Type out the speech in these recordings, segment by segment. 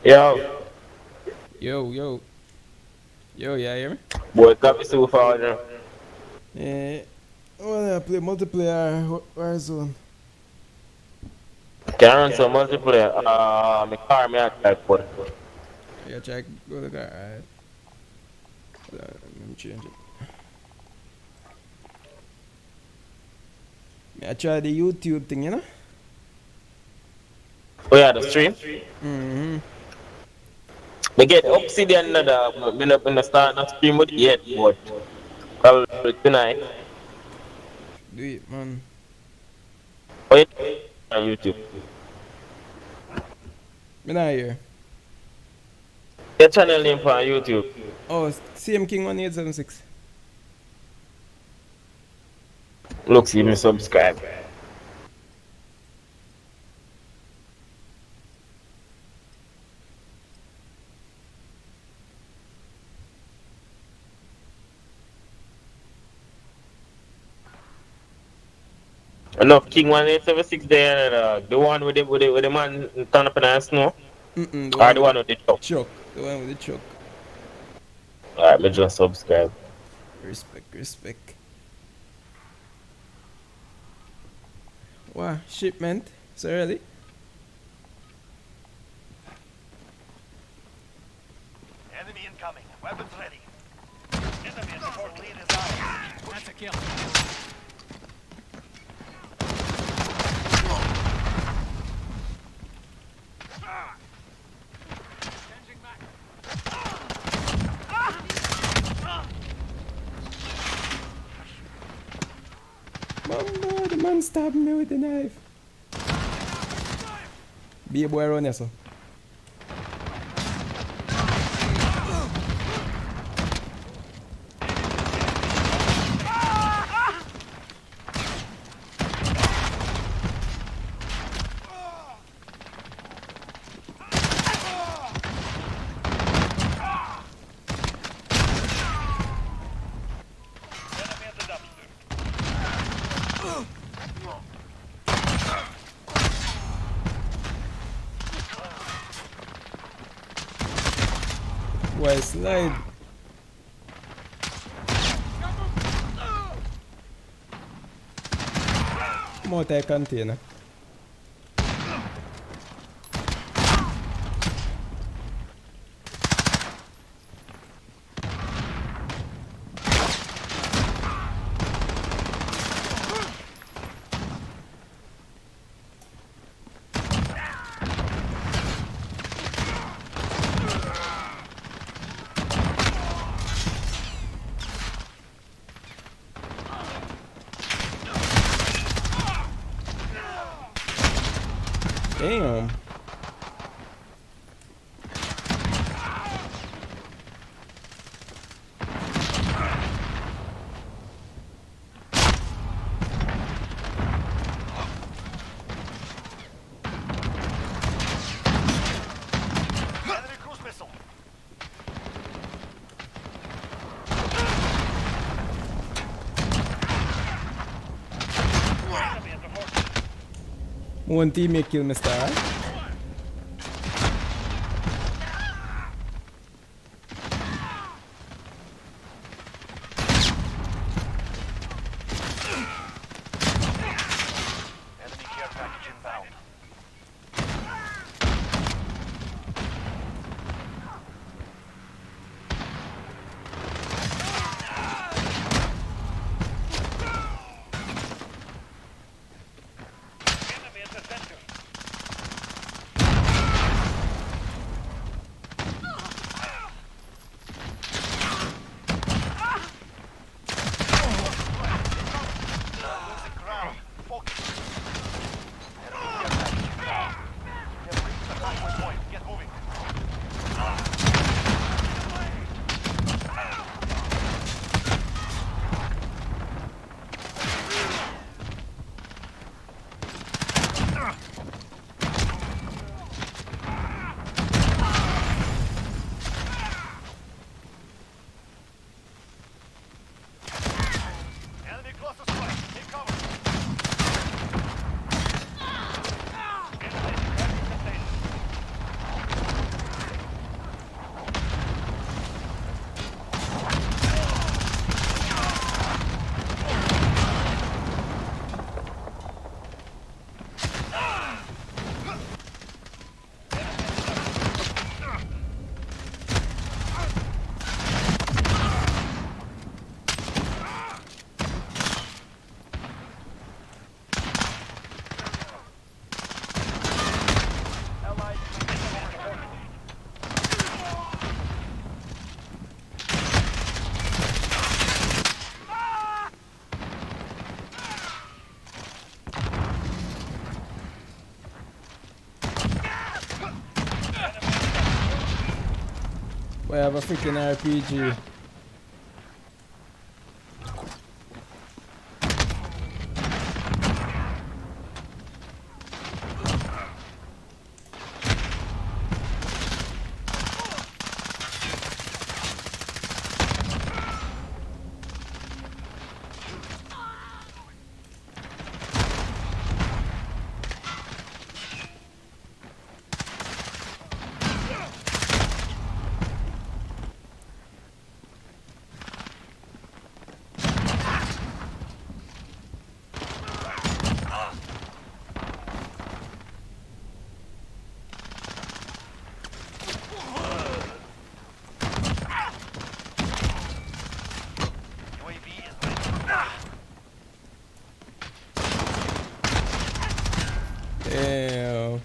Yo, Yo, yo, yo, yeah, hear me? boy, copy so far now. Yeah, I wanna play multiplayer Warzone. Can run some multiplayer. My car, me I code. Yeah, check, go to car, alright. Let me change it. I try the YouTube thing, you know? Oh yeah, the stream. Mm-hmm. Me get Obsidian another. Me not gonna start not stream with it yet, but probably tonight. Do it, man. Oh yeah, on YouTube. Me not here. Get channel name for on YouTube. Oh, CM King 1876. Look, see me subscribe. Enough King 1876 there, the one with the man turn up in the snow, Mm-mm, the or one the with one the with the truck. chuck. The one with the chuck. Alright, me just subscribe. Respect, respect. Wow, shipment? So early? Enemy incoming. Weapons ready. Enemy at the port lead is ours. That's a kill. Changing back. Mama, the man stabbed me with the knife. Be a boy around here, so. Enemy at the dumpster. Why slide? Multi container. Damn. Enemy cruise missile. Enemy at the port. One teammate kill me star. Enemy care package inbound. Enemy at the center. Losing ground. Focus. Enemy care package inbound. We have reached the halfway point. Get moving. Enemy close to strike. Take cover. Enemy capturing the station. Boy, I have a freaking RPG. UAV is ready for deployment. Damn.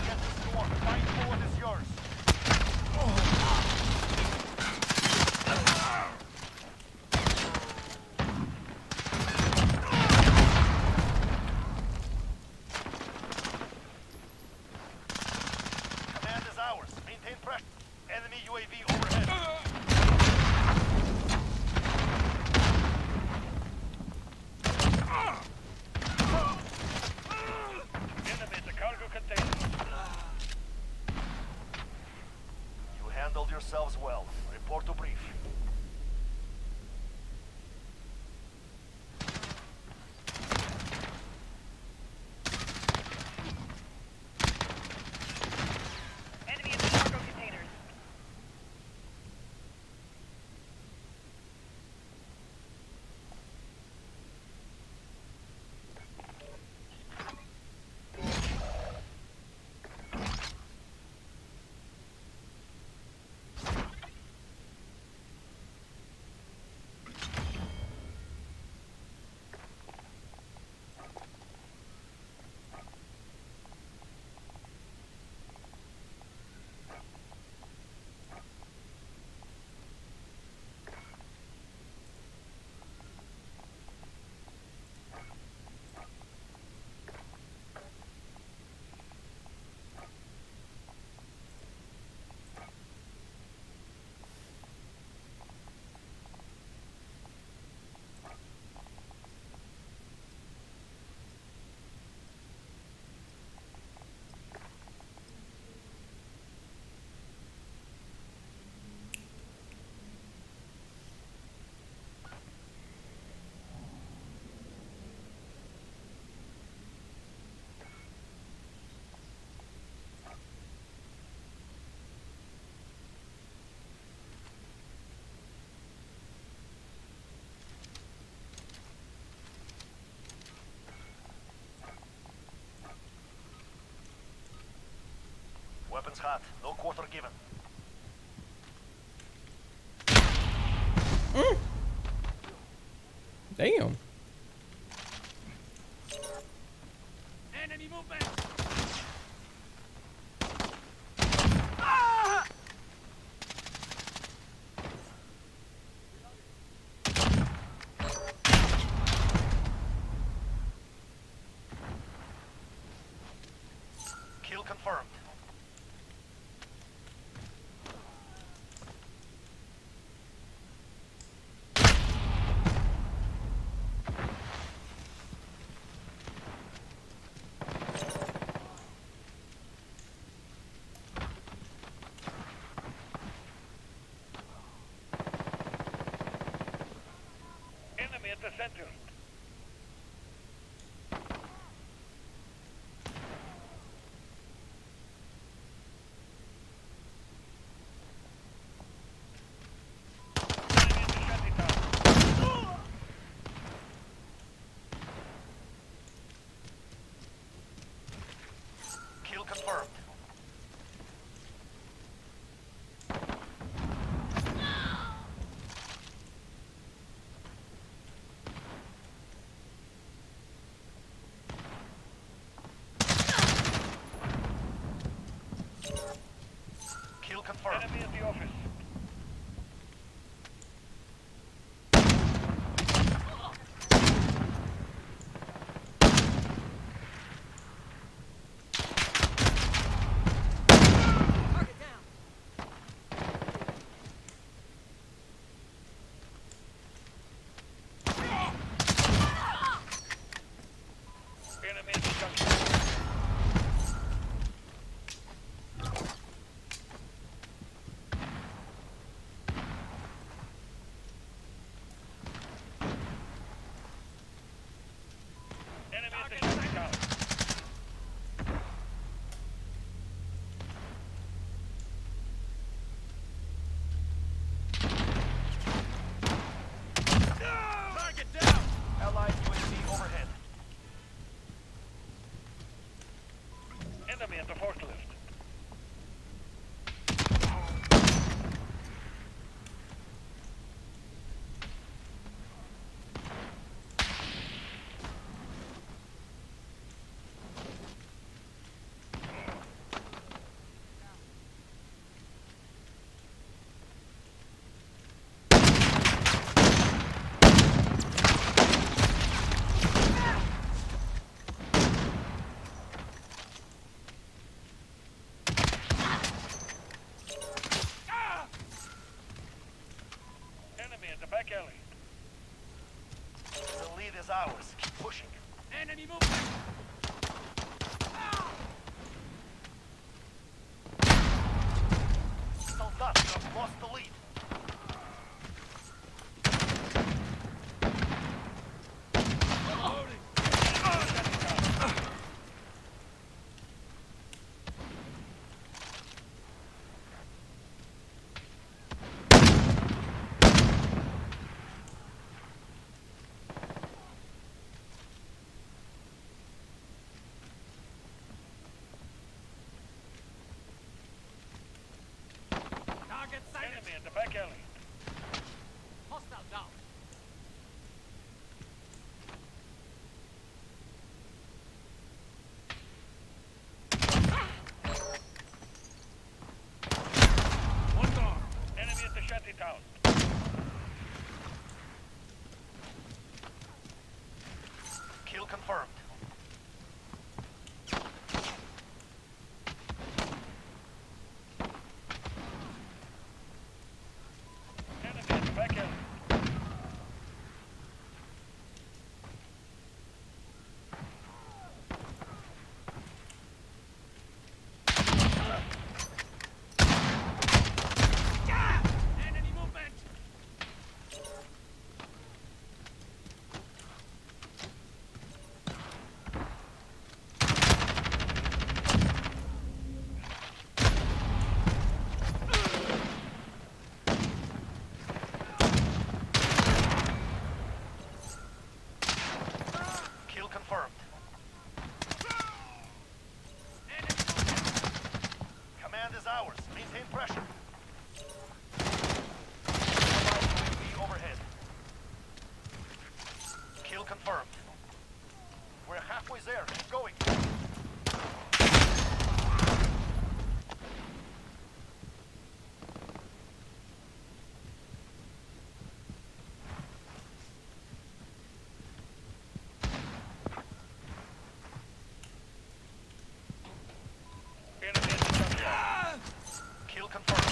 Get this door. Fight forward is yours. Command is ours. Maintain pressure. Enemy UAV overhead. Innovate the cargo container. You handled yourselves well. Report to brief. Enemy in the cargo containers. Weapons hot. No quarter given. Damn. Enemy movement! Kill confirmed. Enemy at the center. Enemy at the shanty town. Kill confirmed. Enemy at the forklift. Enemy at the back alley. The lead is ours. Keep pushing. Enemy movement. Still done. You have lost the lead. Enemy at the back alley. Hostile down. One gone. Enemy at the shanty town. Kill confirmed. Enemy at the back alley. Enemy movement. Kill confirmed. Command is ours. Maintain pressure. UAV overhead. Kill confirmed. We're halfway there. Keep going. Enemy at the junkyard. Kill confirmed.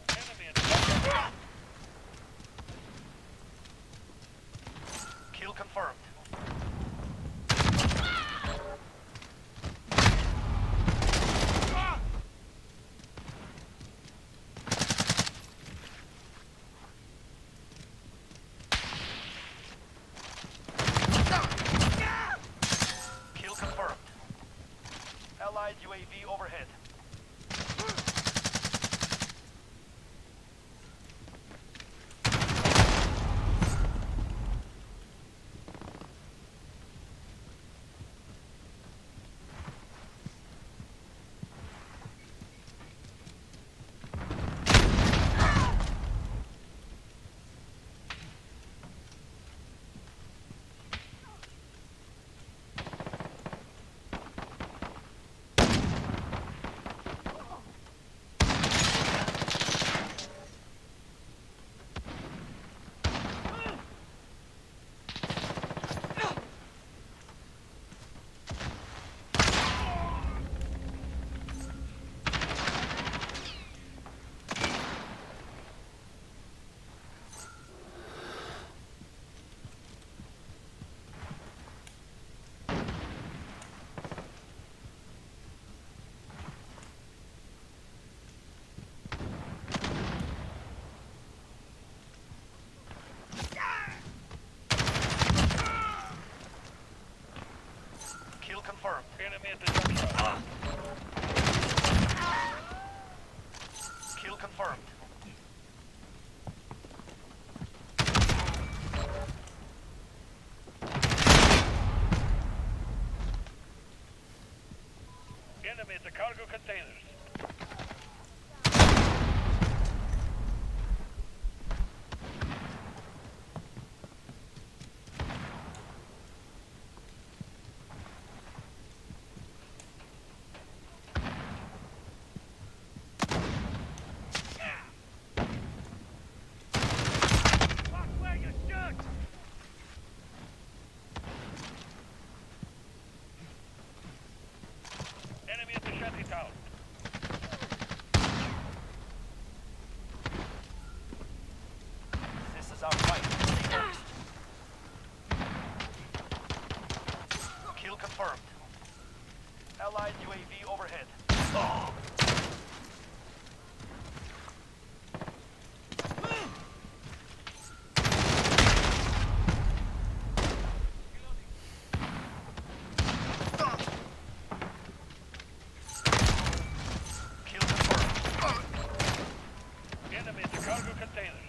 Enemy at the junkyard. Kill confirmed. Kill confirmed. Allied UAV overhead. confirmed. Enemy at the junction. Kill confirmed. Enemy at the cargo containers. Fuck where you stood! Enemy at the shanty town. This is our fight. Stay next. Kill confirmed. Allied UAV overhead. Kill confirmed. Enemy at the cargo containers.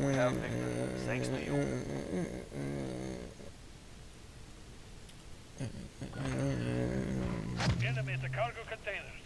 We have victory. Thanks to you. Enemy at the cargo containers.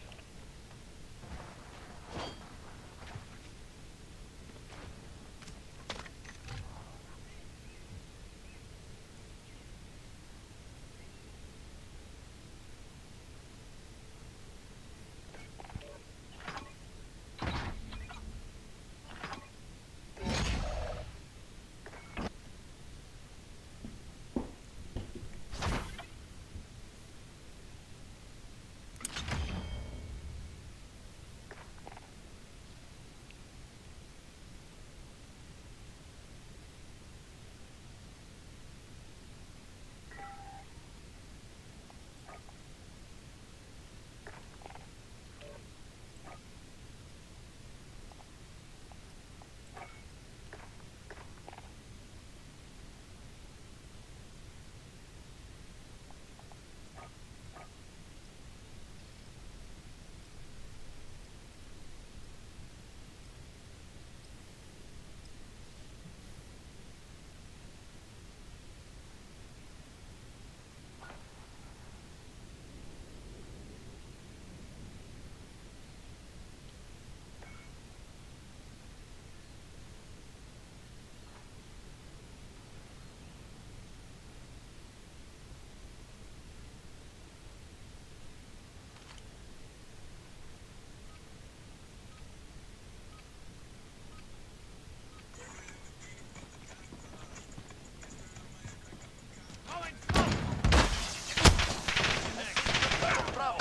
Bravo.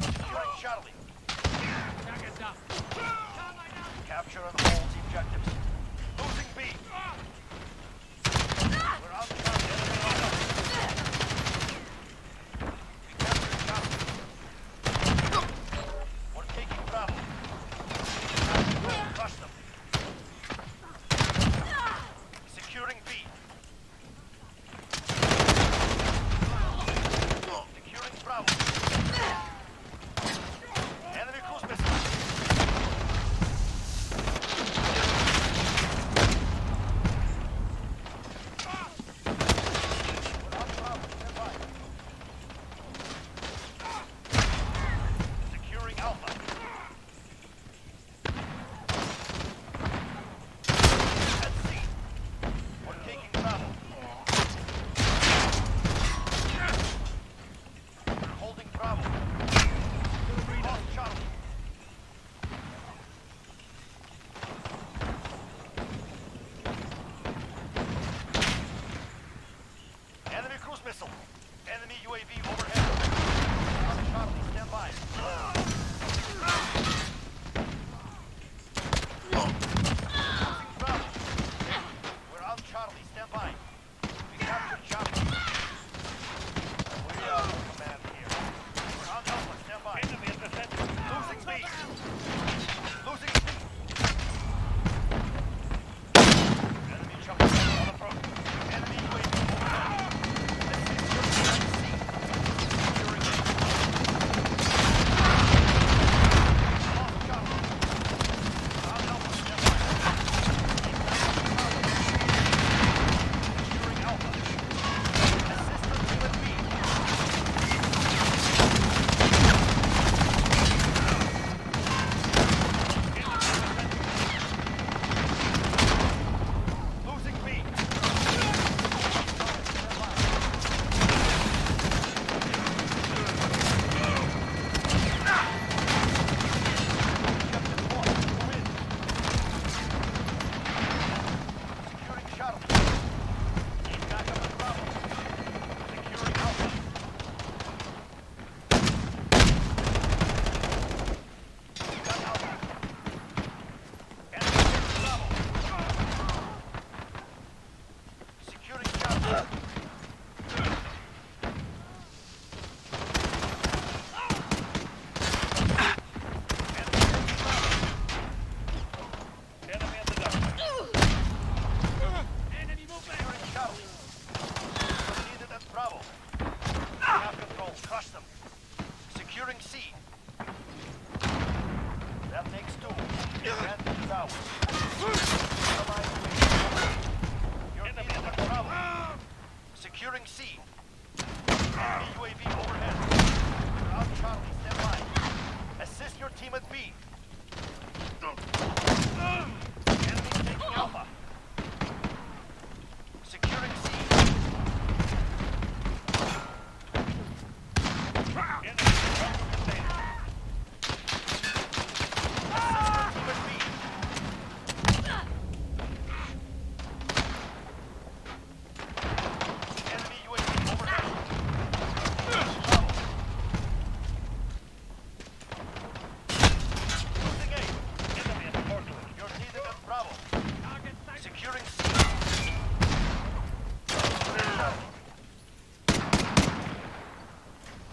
Securing Charlie. Capture and hold the objectives. Losing B. We're out of Charlie. We captured Charlie. We're taking Bravo. Crush them. Securing B. Securing Bravo. Enemy cruise missile. We're on Bravo. Stand by. Securing Alpha. At sea. We're taking Bravo. We're holding Bravo. Lost Charlie. Enemy cruise missile. Enemy UAV overhead. Lost Charlie, stand by. Losing Bravo. We're on Charlie, stand by. We captured Charlie. We are command here. We're on Alpha, stand by. Enemy at the center. Losing B. Losing C. Enemy Enemy at the dock. Enemy movement. Securing Charlie. Needed at Bravo. We have control. Crush them. Securing C. That makes 2. Advantage is ours. Allied UAV. You're needed at Bravo. Securing C. Enemy UAV overhead. We're on Charlie. Stand by. Assist your team at B. Enemy taking Alpha. Securing C. Enemy cargo container. Assist your team at B. Enemy UAV overhead. Bravo. Losing A. Enemy at the portal. You're needed at Bravo. Securing C.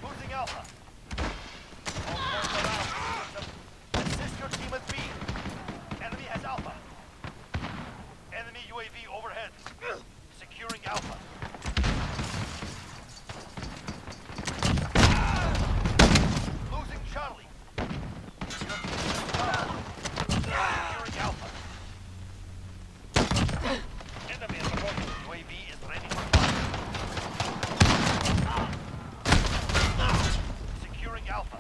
Losing Alpha. All points are out. Assist your team at B. Enemy has Alpha. Enemy UAV overhead. Securing Alpha. Losing Charlie. Your team is Bravo. Securing Alpha. Enemy at the portal. UAV is ready for fire. Securing Alpha.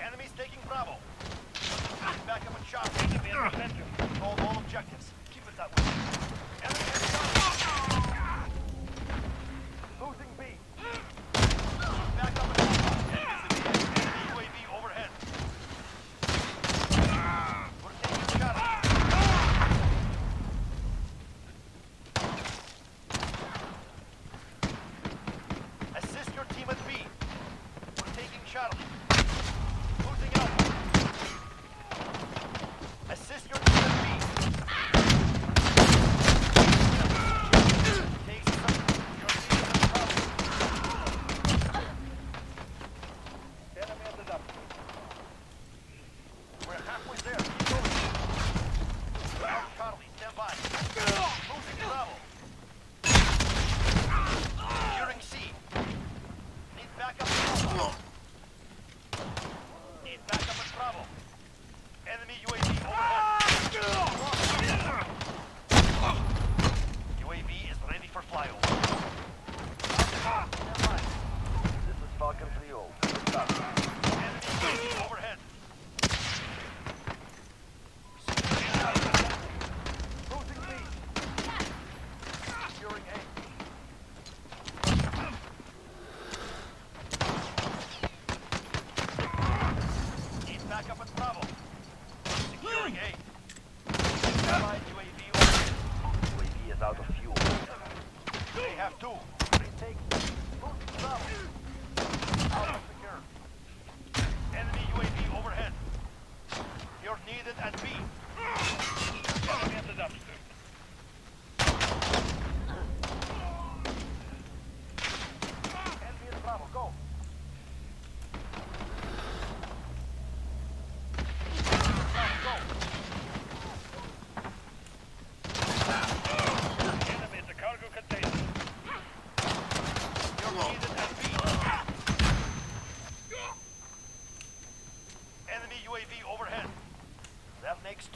Enemies taking Bravo. Back up and shot. Enemy at the center. Hold all objectives. Keep it that way. Enemy at Charlie. Losing B. Back up and shot. Enemy UAV overhead. We're taking Charlie. Assist your team at B. We're taking Charlie. Losing Alpha. Assist your team at B. Take some. Your team is in trouble. Enemy at the dump. We're halfway there. Keep going. Out Charlie. Stand by. Losing Bravo. Securing C. Need backup at Alpha. Need backup at Bravo. Enemy UAV overhead. UAV is ready for flyover. Stand by. This is Falcon 3-0. Good copy. Enemy UAV overhead. Securing Alpha. Losing B. Securing A. Need backup at Bravo. Securing A. Allied UAV overhead. UAV is out of fuel. They have 2. Retake. Losing Bravo. Alpha secure. Enemy UAV overhead. You're needed at B. Enemy at the dumpster. Enemy at Bravo. Go. Go. Enemy at the cargo container. You're needed at B. Enemy UAV overhead. That makes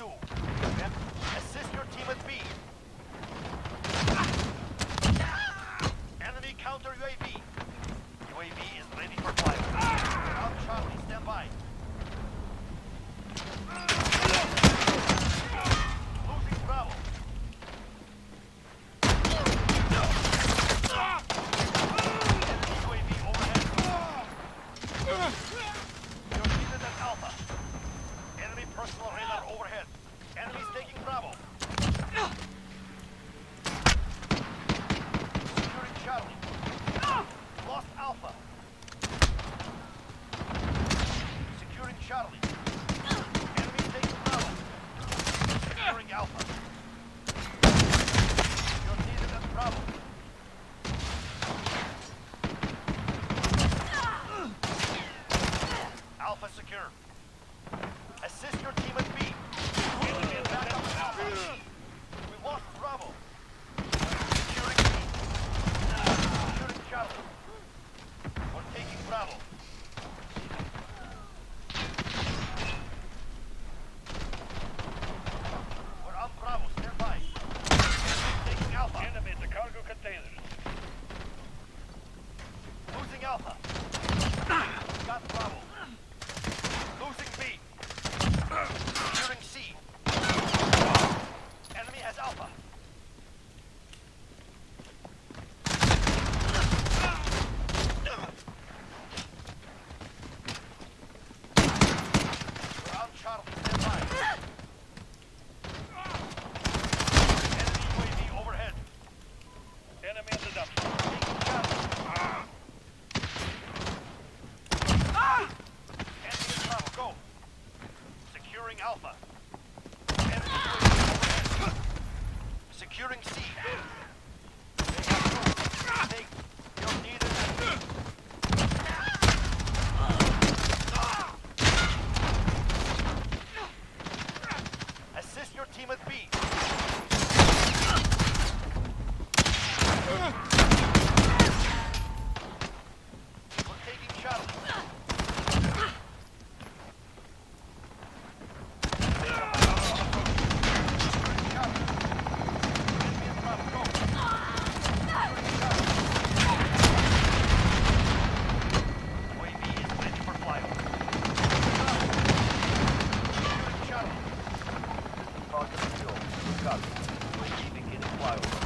containers. Losing Alpha. Got Bravo. Losing B. Securing C. Enemy has Alpha. We're on Charlie. Stand by. Enemy UAV overhead. Enemy at the dump. Taking Charlie. Enemy at Bravo. Go. Securing Alpha. Enemy UAV overhead. Securing C. They have two. Take. You're needed at B. Assist your team at B. We're taking Charlie. UAV is ready for flyover. Charlie. Target fuel. Got it. UAV beginning flyover.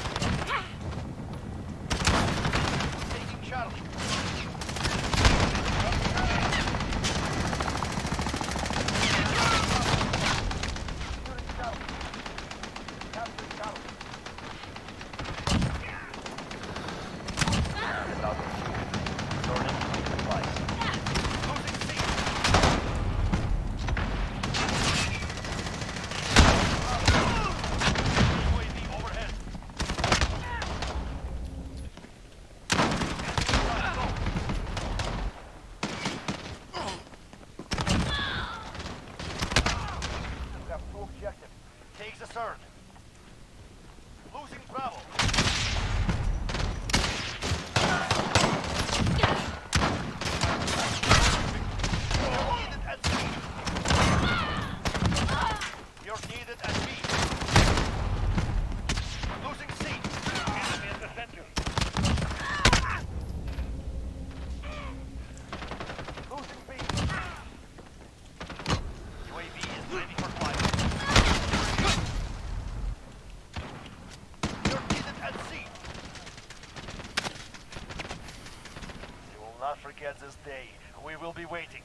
Taking Charlie. Securing Charlie. Capturing Charlie. Without the fuel. Jordan, flight. Losing C. UAV overhead. We have two objectives. Takes a third. Losing Bravo. You're needed at C. You're needed at B. Losing C. Enemy at the center. Losing B. UAV is ready for flight. You're needed at C. You will not forget this day. We will be waiting.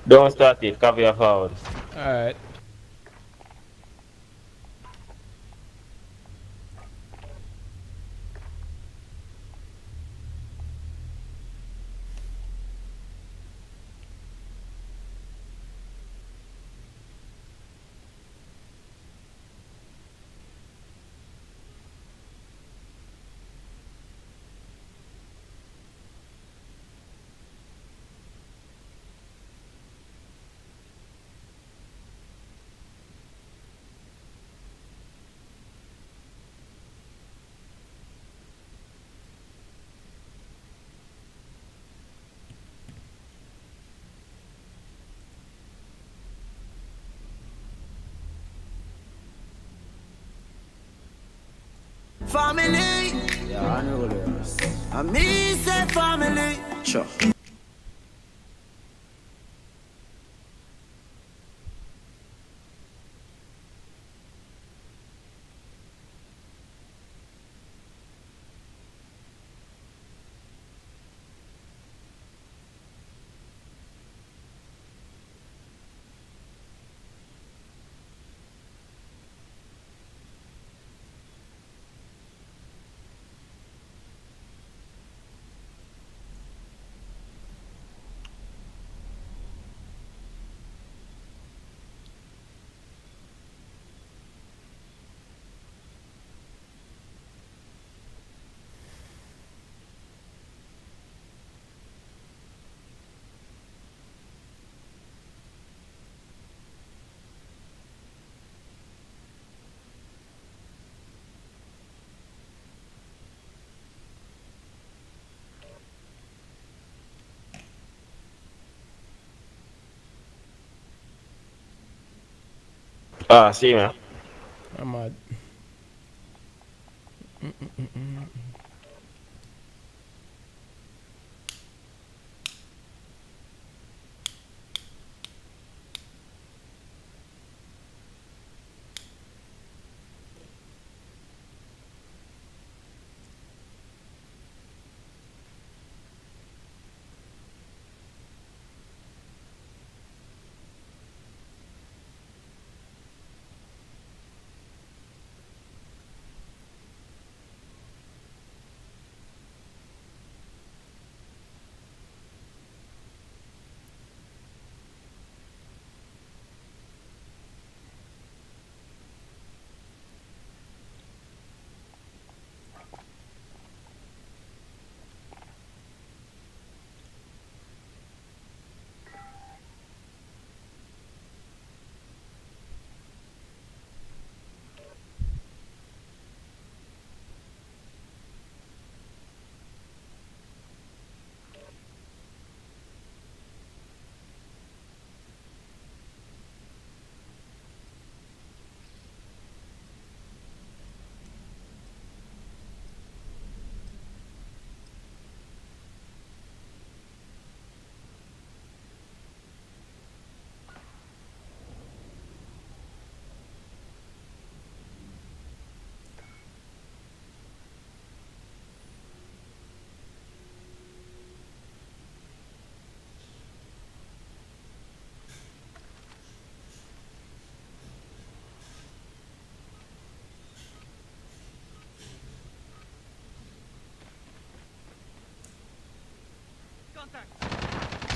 Don't start it. Cover your forward. Alright. Family, Yeah, I know this. I me say family. Sure. Ah, see man. I'm mad.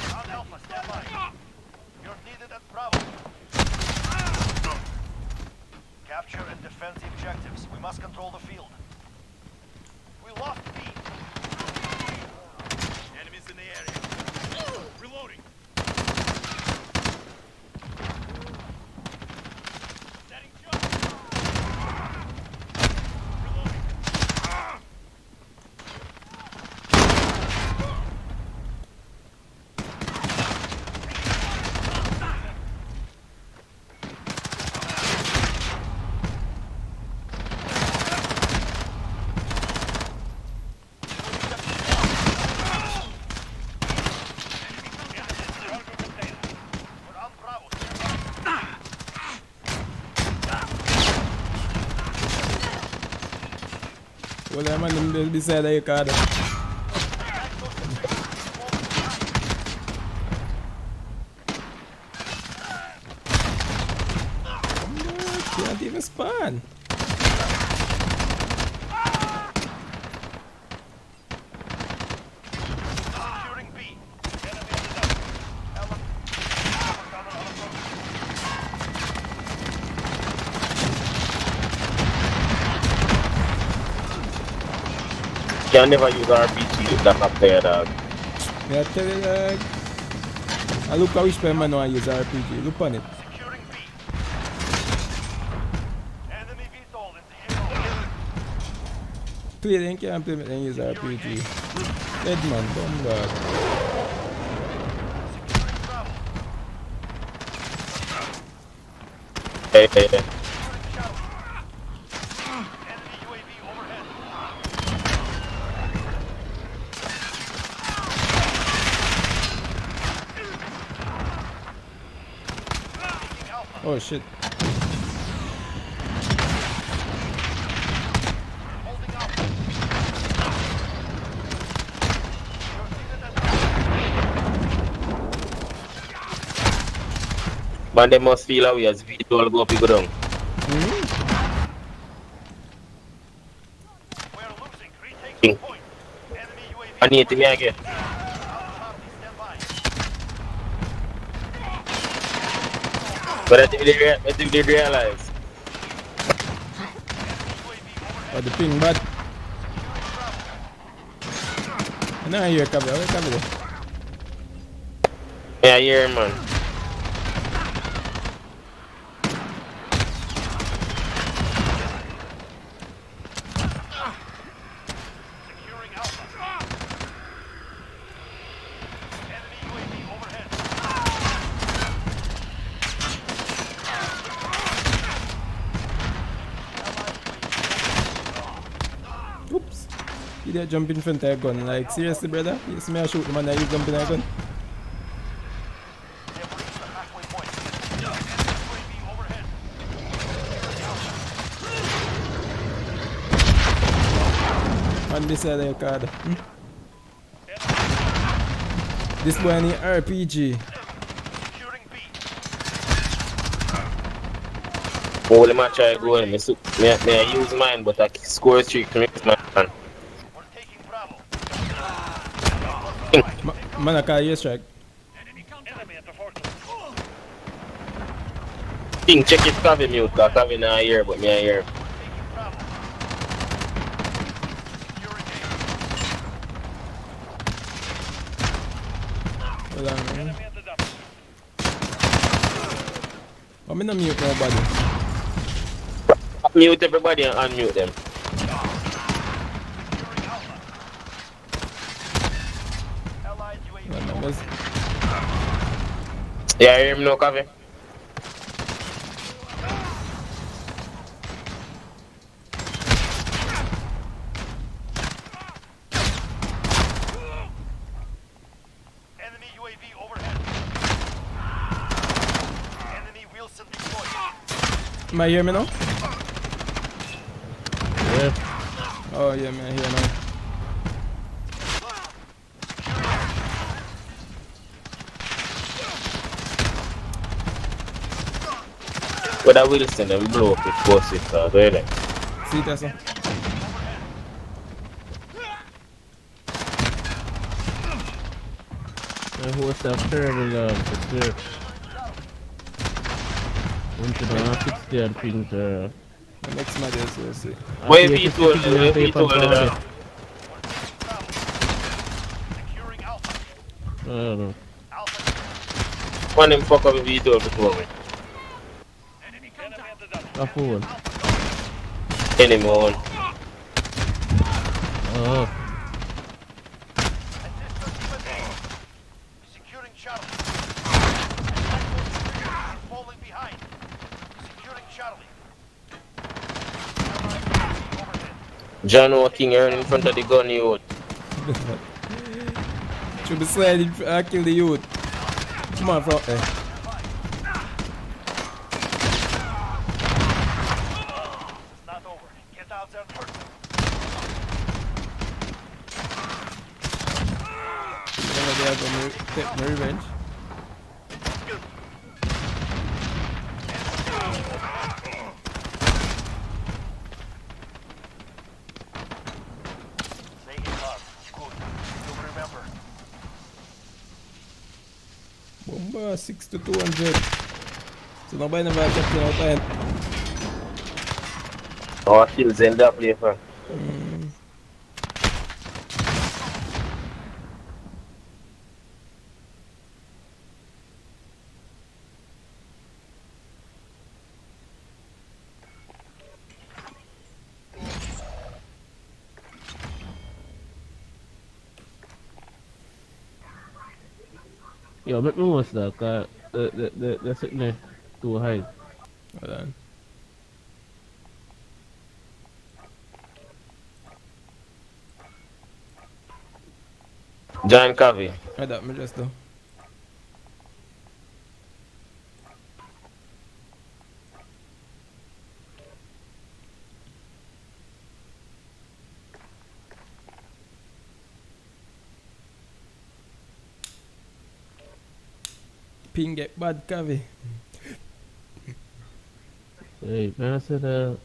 Ground Alpha, stand by. You're needed at Bravo. Capture and defend the objectives. We must control the field. We lost B. Enemies in the area. Reloading. Setting shot. Reloading. We're on Bravo. Stand by. Well, I'm on the beside of your car. Can't even spawn. Securing B. Enemy on the double. Ella. Counter on approach. Can never use RPG with that up there, dog. Yeah, tell you that. I look how which man know I use RPG. Look on it. Securing B. Enemy VTOL in the air. Play then can't play then use RPG. Dead man, come back. Securing Bravo. Hey. Securing Charlie. Enemy UAV overhead. Taking Alpha. Oh shit. Holding Alpha. You're needed at Man, they must feel how we as people go up, you go down. We're losing. Retake King. the point. Enemy UAV. I need to me again. Charlie, stand by. But I think they realize. Oh, the ping bad. Now you come here. Come here. Yeah, I hear him, man. Securing Alpha. Enemy UAV overhead. You there jump in front of a gun, like seriously brother? You see me I shoot the man that you jump in a gun? They have reached the halfway point. UAV overhead. On this side of your card. This boy need RPG. Securing B. All the match I go in, me I use mine, but I score streak to make my man. We're taking Bravo. Man I call you strike. Enemy at the fortress. King, check it, Kavi mute, cause Kavi not here, but me I hear. Taking Bravo. Securing A. Hold on, man. Enemy at the dump. I'm not mute nobody. Mute everybody and unmute them. Securing Alpha. Allied UAV Hold on, overhead. let's- Yeah, hear him now, Kavi? Enemy UAV overhead. Enemy Wilson deployed. Am I hear me now? Yeah. Oh yeah, man, I hear now. But I will send them blow up with 4-6 or really. See that sir? The host have terrible for sure. Went to the 60 and ping to The next match is we'll see. Where be told, where be told that? Securing Alpha. I don't know. Alpha. One him fuck up if he told before me. Enemy at the dump. A phone. Enemy one. Oh. Securing Charlie. Falling behind. Securing Charlie. Overhead. John walking here in front of the gun you would. Should be sliding, kill the youth. Come on, from eh. It's not over. Get out there and hurt them. They are gonna take my revenge. Stay in hard. Good. You'll remember. Bomba 6 to 200. So nobody never kept it out time. Our kills end up play for. Yo, make me watch that, cause they're sitting there too high. Hold on. John Kavi. I that me just do. Ping get bad Kavi. Hey, man, I said,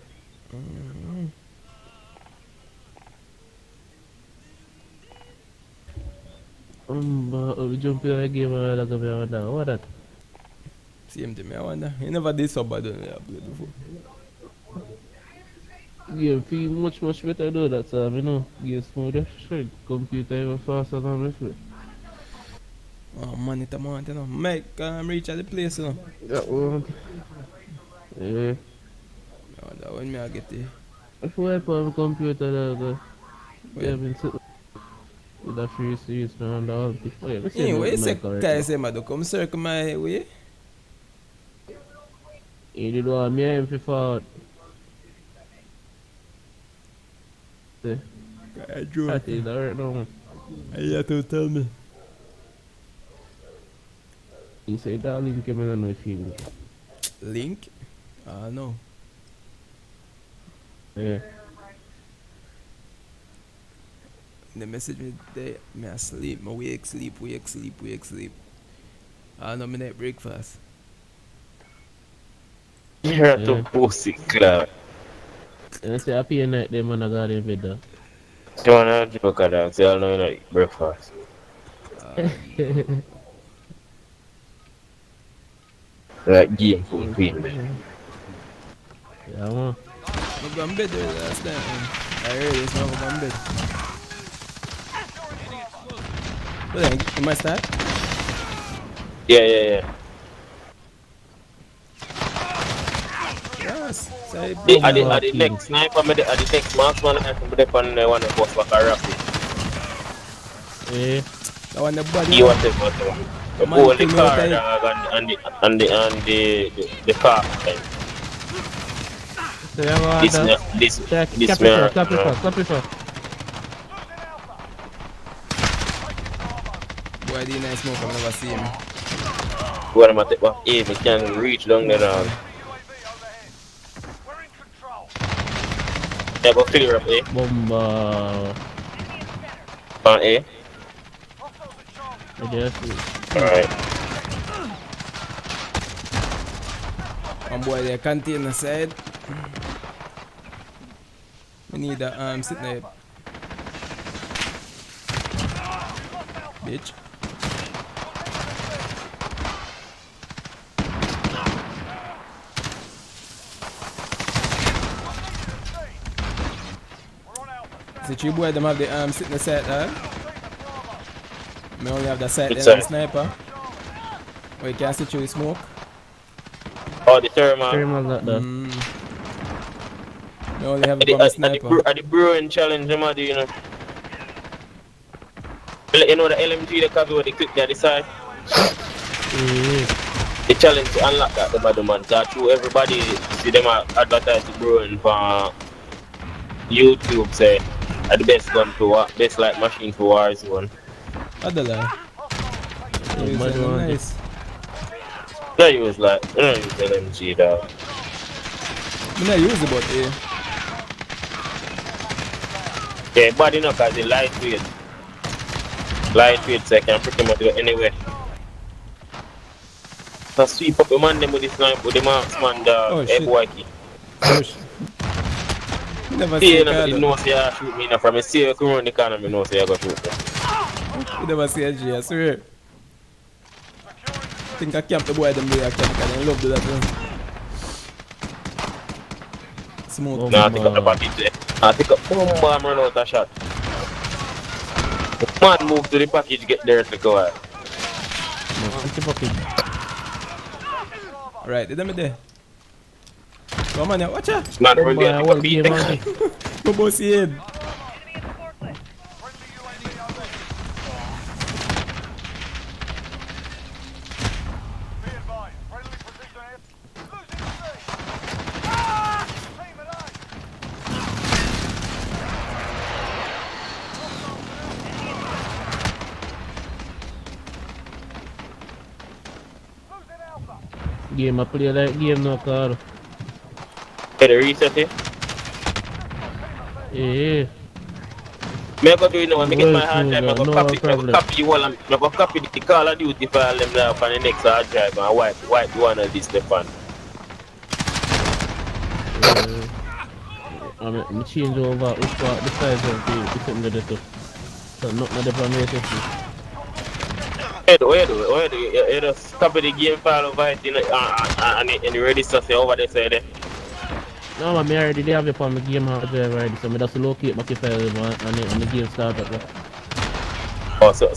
we jump in a game and like me wonder, what that? Same thing, me I wonder. He never did so bad when we have played before. Game feel much better though, that's you know, game smoother, sure, computer even faster than before. Oh man, it's a man, you know. Mike, reach at the place, you know. That one. Yeah. I wonder when me I get there. If we have on computer, we Where? have been sitting with a free series and all this. Oh yeah, let's see Hey, what you my say, car guy right say, man, come circle my way? now. You did want me and for forward. See? I joke. That is alright now. You have to tell me. You say that link came in and I feel. Link? No. Yeah. The message me there, me asleep, me wake, sleep. No, me not breakfast. You're Yeah. too pussy, Clark. And I say happy night them man I got in bed though. You wanna joke at that? Say, I know you not eat breakfast. Like game food, queen. Yeah man. I go in bed there last night. I heard this, now I go in bed. Well then, you might start? Yeah. Yes. Say, At the next sniper, at the next marksman, I can put up on one of us like a rapid. Yeah. that one the body. You want to go to one. The Man, whole the thing car out and the car. So you have This Clap man. it first. Boy, the nice smoke, I've never seen him. What am I take back? Hey, we can reach down there now. UAV overhead. We're in control. Yeah, go clear up, eh? Bomba. Eh? Hostiles at Charlie. Yes. Alright. One boy there, container side. We need a sitting there. Bitch. We're on Alpha. See, three boy them have the sitting the side there. Me only have the side Which there and the side? sniper. Where you can see through the smoke. Oh, the thermal. Thermal like that. Me only have the sniper. At the brewing challenge, them are doing, you know. You know the LMG, the copy where they click there, the side. Yeah. The challenge to unlock that, the bad man. That through everybody see them advertise the brewing for YouTube, say, are the best gun to war, best like machine for war is one. Adela. Yeah, bad one. Nice. No, you was like, you know, use LMG, dog. Me not use it, but Yeah, body no, cause it's lightweight. Lightweight, so I can pretty much go anywhere. So sweep up the man them with the sniper, with the marksman, Oh, the shit. FYK. push. Me never See, see you a know, card. you know, say you shoot me now from a see you come around the corner, me know, say you go shoot me. Me never see a G, I swear. Think I camp the boy them there, I camp, and I love that one. Smoke. Oh. Nah, I think up the package there. I think up, boom, bam, run out a shot. The man move to the package, get there to go out. Anti-pocket. Right, did them there. Come on, watch out. Man, Bomba, really, I what think game I man? beat Go boss head. Enemy at the forklift. Friendly UAV overhead. Be advised. Friendly precision air. Losing C. Team at A. Losing Alpha. Game I play like game no car. Get a reset here. Yeah. Me I go do it now, me get my Well, hard drive, I go no copy, I go problem. copy you all, I go copy the Call of Duty file them there on the next hard drive and wipe the one of this stuff on. I change over which part the size of the something that they took. So nothing that they made it. You just copy the game file over it and the register say over there, say there. No man, I already have it on the game hard drive already, so I just locate my file and the game start up. So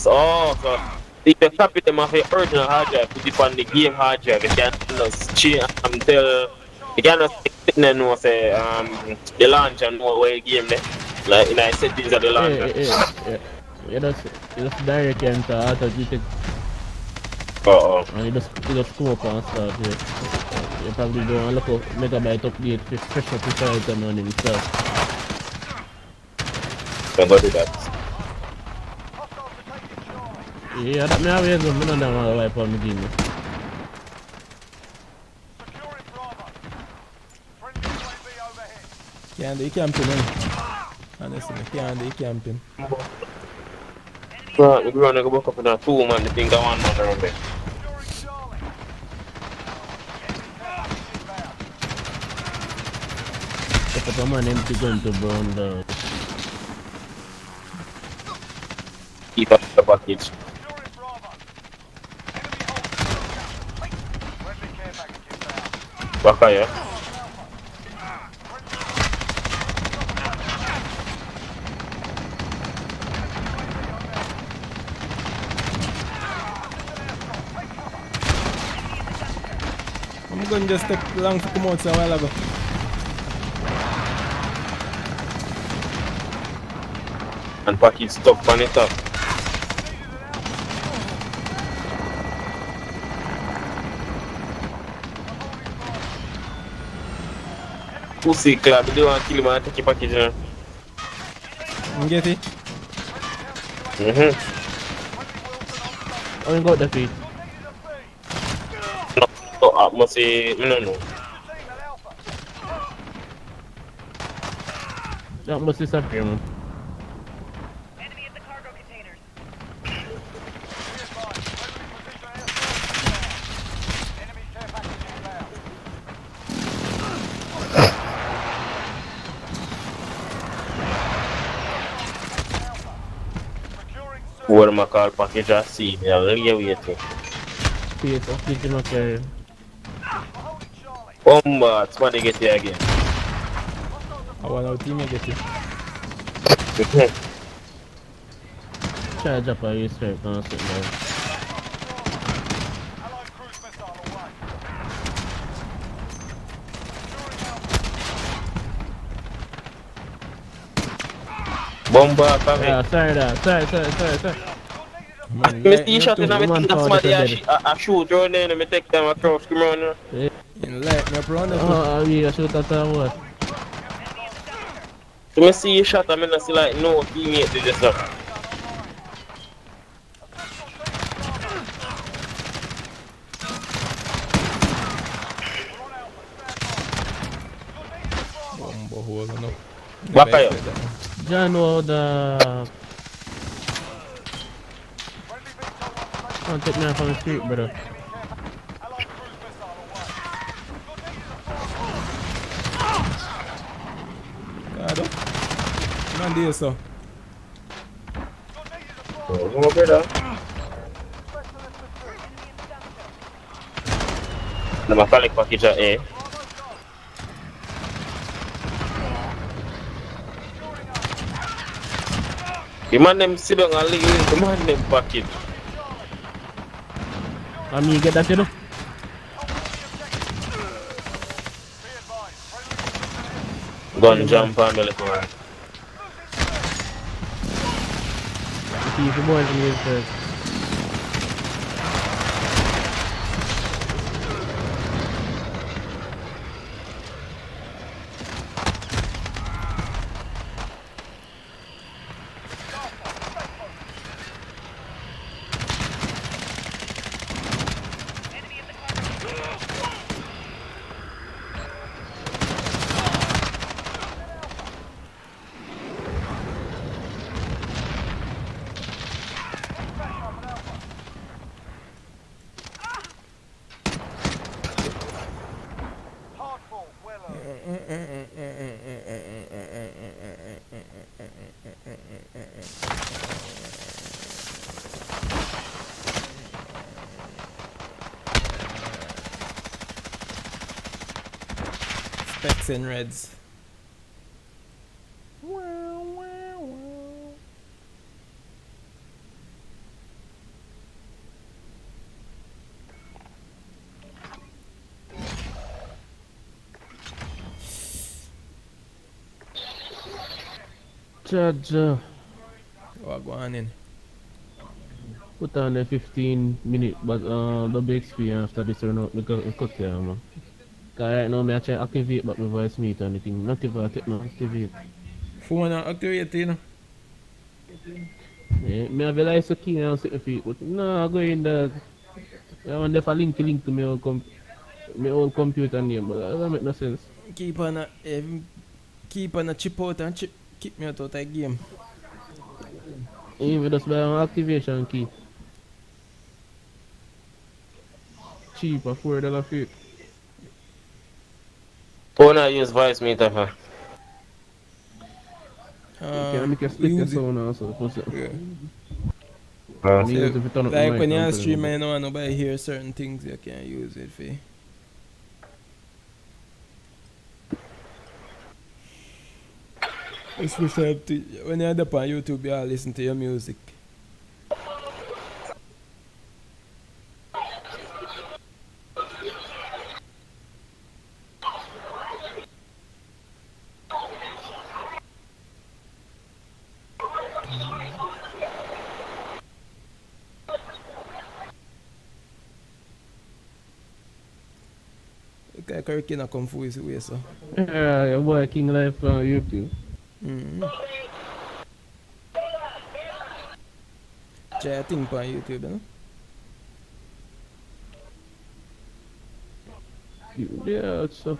if you copy them off your original hard drive, put it on the game hard drive, you can just change until you can just sit there and know say the launcher know where the game there. Like in the settings of the launcher. Yeah. You just direct enter auto detect and you just come up and start here. You probably go and look up megabyte update fresh up the item on himself. I'm gonna do that. Hostiles are taking Charlie. Yeah, that me always do. Me don't want to wipe on the game. Securing Bravo. Friendly UAV overhead. Can't do camping, man. Honestly, I can't do camping. Right, we're gonna go back up in a 2 man, the thing got 1 man around there. Securing Charlie. Enemy care package inbound. Pick up a man empty gun to burn down. Keep up the package. Securing Bravo. Enemy hold. Friendly care package inbound. Back here. I'm going to just take long to come out a while ago. And package stuck on it up. Pussy club, they want to kill him and take your package. You get it? I ain't got the feet. No, I must say, no. That must disappear, man. Enemy at the cargo containers. Enemy care package inbound. Securing What am I call package I see? I'm really waiting. Face of the gym carrier. holding Charlie. Bomba, somebody get there again. I want our team to get it. Charge up a restart and sit down. Allied cruise missile away. Bomba, come Yeah, here. sorry. Man, I see shot in two a man meeting, power somebody defender. I shoot you then and I take them across the road. in light, me around it. Oh, yeah, shoot at the what? So I see you shot and I see like no teammate did this up. Bomba hole, no. Back here. John, the... Can't take me off on the street, brother. Allied cruise missile away. God, man, do so. Come over there. The metallic package at A. The man them sit down and leave the man them package. I mean, you get that, you know? Gun jump on the little one. See if the boys can use first. Hardball, Willow. Specs and reds. Judge, What go on in? put on a 15-minute but double XP after this run out because I cut there, man. Cause right now, I try to activate but my voice meter and the thing. Not activate, no, activate. Phone activate, you know. Yeah, me have a license key and sit feet, but no, I go in there. I want to link to my old computer name, but that don't make no sense. Keep on a chip out and keep me out of the game. Even just buy an activation key. Cheap, $4 feet. Who not use voice meter for? Can I make a split use it. sound also? Yeah. Me use it to turn up the Like mic when and you're play streaming, with you know nobody hear certain things, you can't use it for. Especially when you're up on YouTube, you all listen to your music. Look like Hurricane come for his way, so. Yeah, your boy King Life on YouTube. Mm-hmm. Try a thing on YouTube, you know? Yeah, so.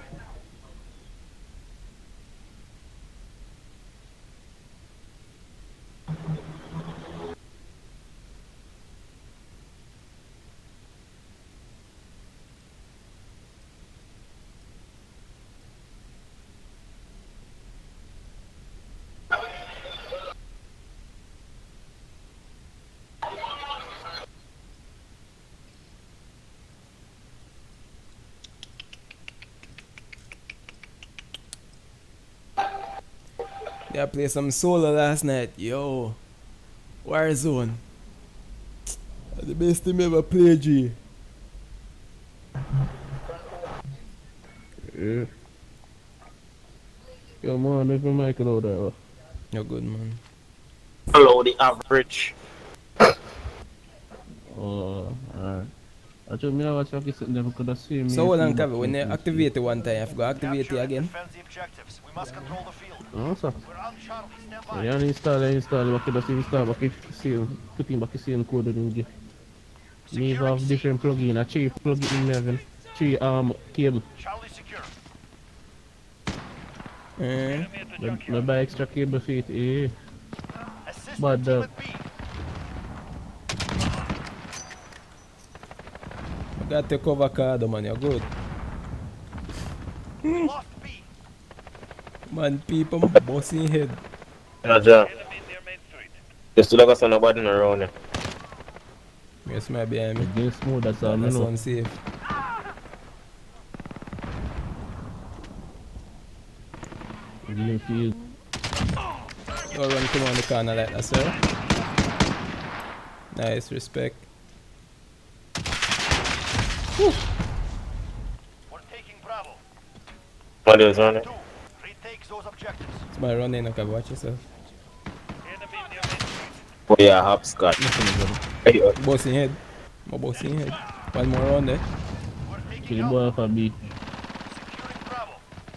Yeah, I played some solo last night. Yo, Warzone. The best team ever played, G. Yeah. Yo, man, if your mic out there. You're good, man. Hello, the average. Oh, alright. I told me I was talking to them because I see me. So hold on, Kevin. When you activate it one time, you have to go activate it Capture and again. defend the objectives. We must control the field. Oh, sir. We're on Charlie. Stand by. Yeah, install, but just install, but if you put in back the same code in the me Securing have C. different plugin, a chief plugin in Maven. 3 cable. Charlie secure. Eh? I buy extra cable for it, eh. Assist But, the team at B. I got to cover card, man. You're good. We lost B. Man, people bossing head. Raja. Enemy near Main Street. Just look at nobody around here. Yes, my behind me. Game smooth, that's all I That's know. unsafe. Game field. Don't run come on the corner like that, sir. Nice, respect. We're taking Bravo. What is on it? 2. Retake those objectives. It's my running, okay, watch yourself. Enemy near Main Street. Oh yeah, hopscotch. Hey, Bossing head. My bossing head. One more round there. We're Kill taking the Alpha. boy off a beat. Securing Bravo.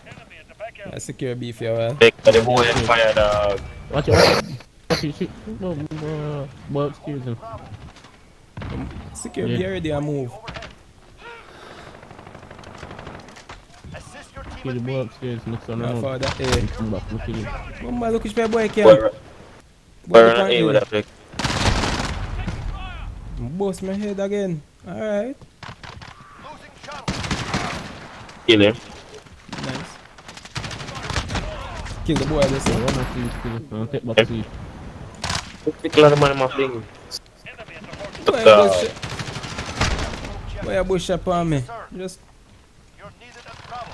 Enemy at the back I secure B for a while. take the boy and fire dog. Watch it. Watch it. Boy, excuse him. Secure B Yeah. already and move. Overhead. Assist your team Kill the at boy B. upstairs. Next one Now around. for that, eh. Come back, we kill him. Mama, look which my boy Boy, can. boy run an A with that flick. Boss my head again. Alright. Losing Charlie. Kill him. Nice. Kill the boy this Yeah, one. one of these kill him. I'll take back to you. Pick a lot of money, my fling. Enemy at the horse. Boy, God. bush. Boy, a bush up on me. Just You're needed at Bravo.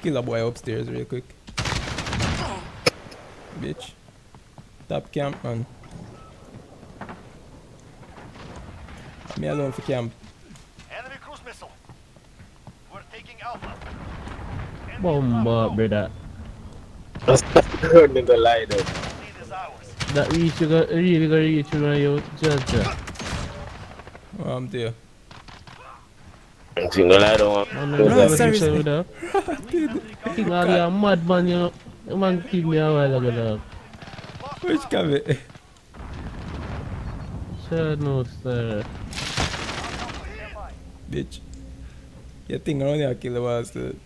kill a boy upstairs real quick. Bitch. Top camp, man. Me alone for camp. Enemy cruise missile. We're taking Alpha. Enemy Bomba, brother. That's the nigga lie though. lead is ours. That reach, you got really got reach when you judge that. Oh, I'm there. Single lie don't want. Man, Close I'm that. sorry, with that. I think I'll be a mad man, you know. The man killed me a while ago, dog. Lost Which cabin? Sure, no, sir. Bitch. You think around here kill the bastard.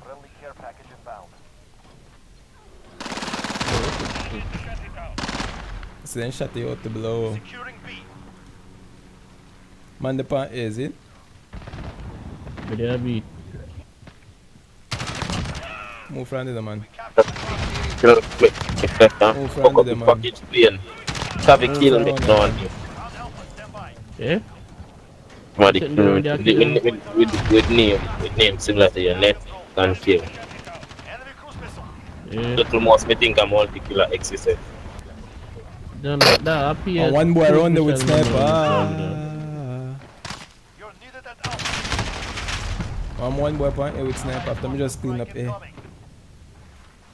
Friendly care package inbound. So then shut you out to blow. Securing B. Man, the pan is it? But there be. Move from the man. Kill quick. Fuck up under the them, man. package plane. Have a Move kill around me them, on man. you. Ground Alpha, stand by. Eh? Somebody Sitting down there killing. with name similar to your net and kill. Enemy cruise missile. Yeah. Little most me think I'm multi-killer exercise. Don't know that appears. And one boy around there with Michelle sniper. Mann You're needed at Alpha. I'm one boy point here with sniper after me just clean up here. Incoming.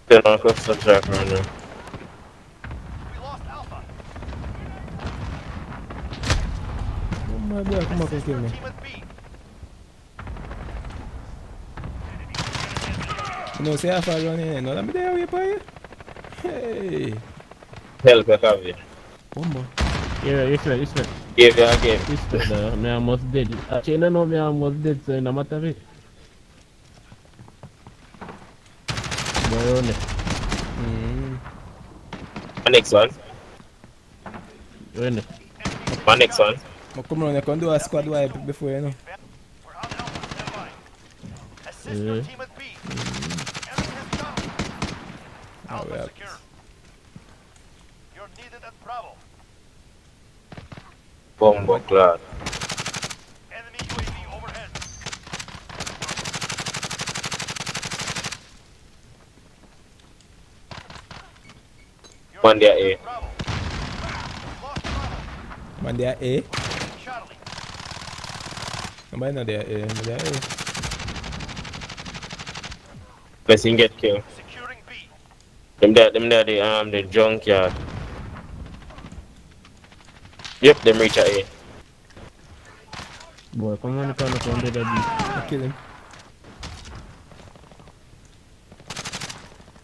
Then I'll go to track right now. We lost Alpha. Oh my boy, come up and kill me. Team at B. You know, say I fall down here. No, let me there, boy. Hey. Help your cover. Bomba. Yeah, respect. Give you again. Respect, me almost dead. Actually, I don't know me almost dead, so it no matter me. Boy, on it. My next one. On it. My next one. I come around, I can do a squad wipe before, you know. We're on Alpha, stand by. Assist your team at B. Enemy has Charlie. Alpha yeah. secure. You're needed at Bravo. Bomba clad. Enemy UAV overhead. You're One there, needed A. at Bravo. Lost Bravo. Man, they are A. Charlie. Nobody know they are A. They are A. Let's get killed. Securing B. Them there the junkyard. Yep, them reach A. Boy, come on, you can't come to the beat. I kill him.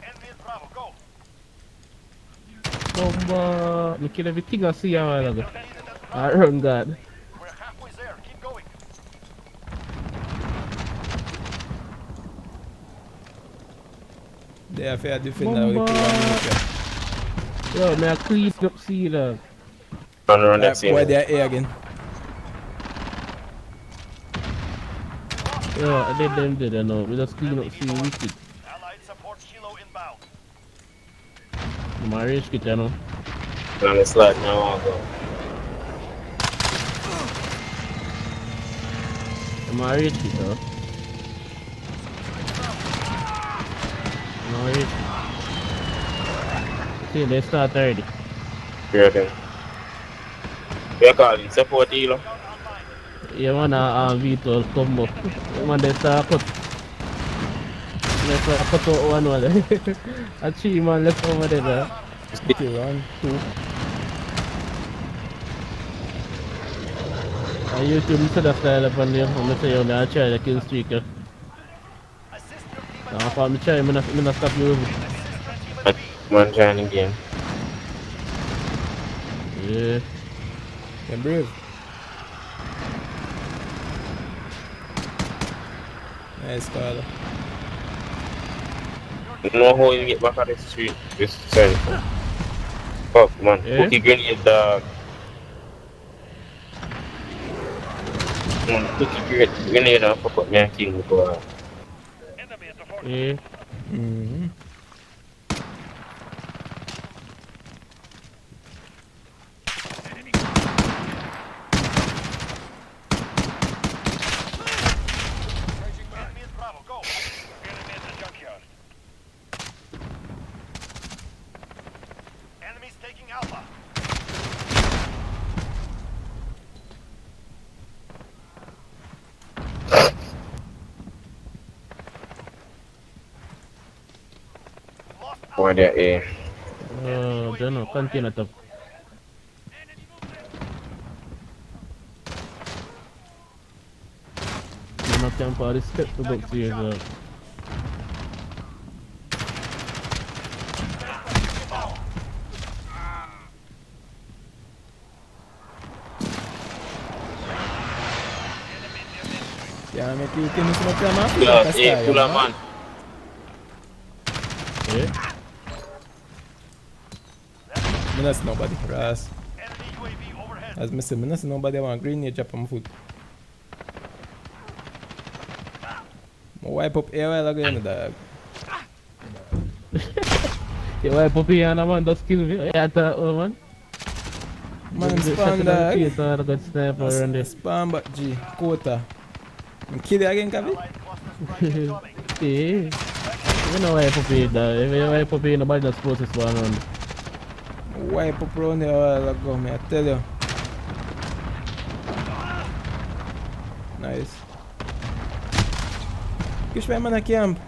Enemy at Bravo. Go. Bomba. Me kill everything I see a while ago. Needed at Bravo. I run God. We're halfway there. Keep going. They are fair defender with Bomba. Yo, me a clean up sealer. Run that same. Why they are A again? Yo, I did them dead, I know. We just clean up seal wicked. Allied support Kilo inbound. My rage kit, you know. On the slide now, I'll go. My rage kit, huh? My rage kit. See, they start already. Here then. We are calling support Elo. Yeah, man, V12 combo. Yeah, man, they start cut. They start cut out one. A 3 man left over there. Okay, 1, 2. On YouTube, you said that style up on there. I'm going to say, I'm going to try the kill streak. Assist your team at I'm going to try, I'm going to stop you. Man joining game. Yeah. You're brave. Nice call. You know how you get back at the street? This side. Fuck man. Eh? Cookie grenade dog. Cookie grenade and fuck up me and king before. enemy at the fort. Yeah. Mm-hmm. Enemy at Bravo. Go. Enemy at the junkyard. Enemies taking Alpha. Lost Alpha. Why they're A. Don't know, container top. I'm not camp for respect to box here, so. Yeah, make you kill me some time after Yeah, that yeah, style, pull you a know? man. Yeah. Me not see nobody. Ross. Enemy UAV overhead. As me say, me not see nobody want grenade drop on my foot. I wipe up air while again, dog. Yeah, why puppy and a man just kill me? Yeah, that man. Man, Just spawn, shot in the dog. face and I got sniper around there. Spawn back, G. Quota. And kill you again, Kavi? Allied cluster strike incoming. Yeah. You know why puppy that. If you why puppy, nobody not supposed to spawn around. Wipe up round here a while ago, me I tell you. Nice. Which way man a camp?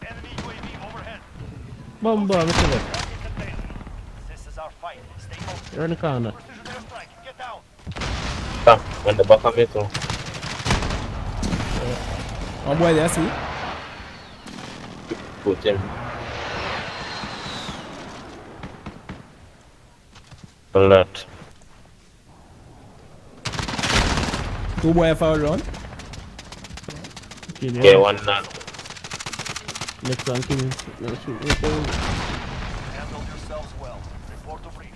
Enemy UAV overhead. Bomba, Mr. Left. Target contained. This is our fight. Stay focused. You're in the corner. Precision airstrike. Get down. On the back of it too. Oh boy, there, see? Put him. A lot. Two boy fall round. Kill Yeah, you. one now. Next one, kill him. No, shoot. Wait, wait. Handle yourselves well. Report to brief.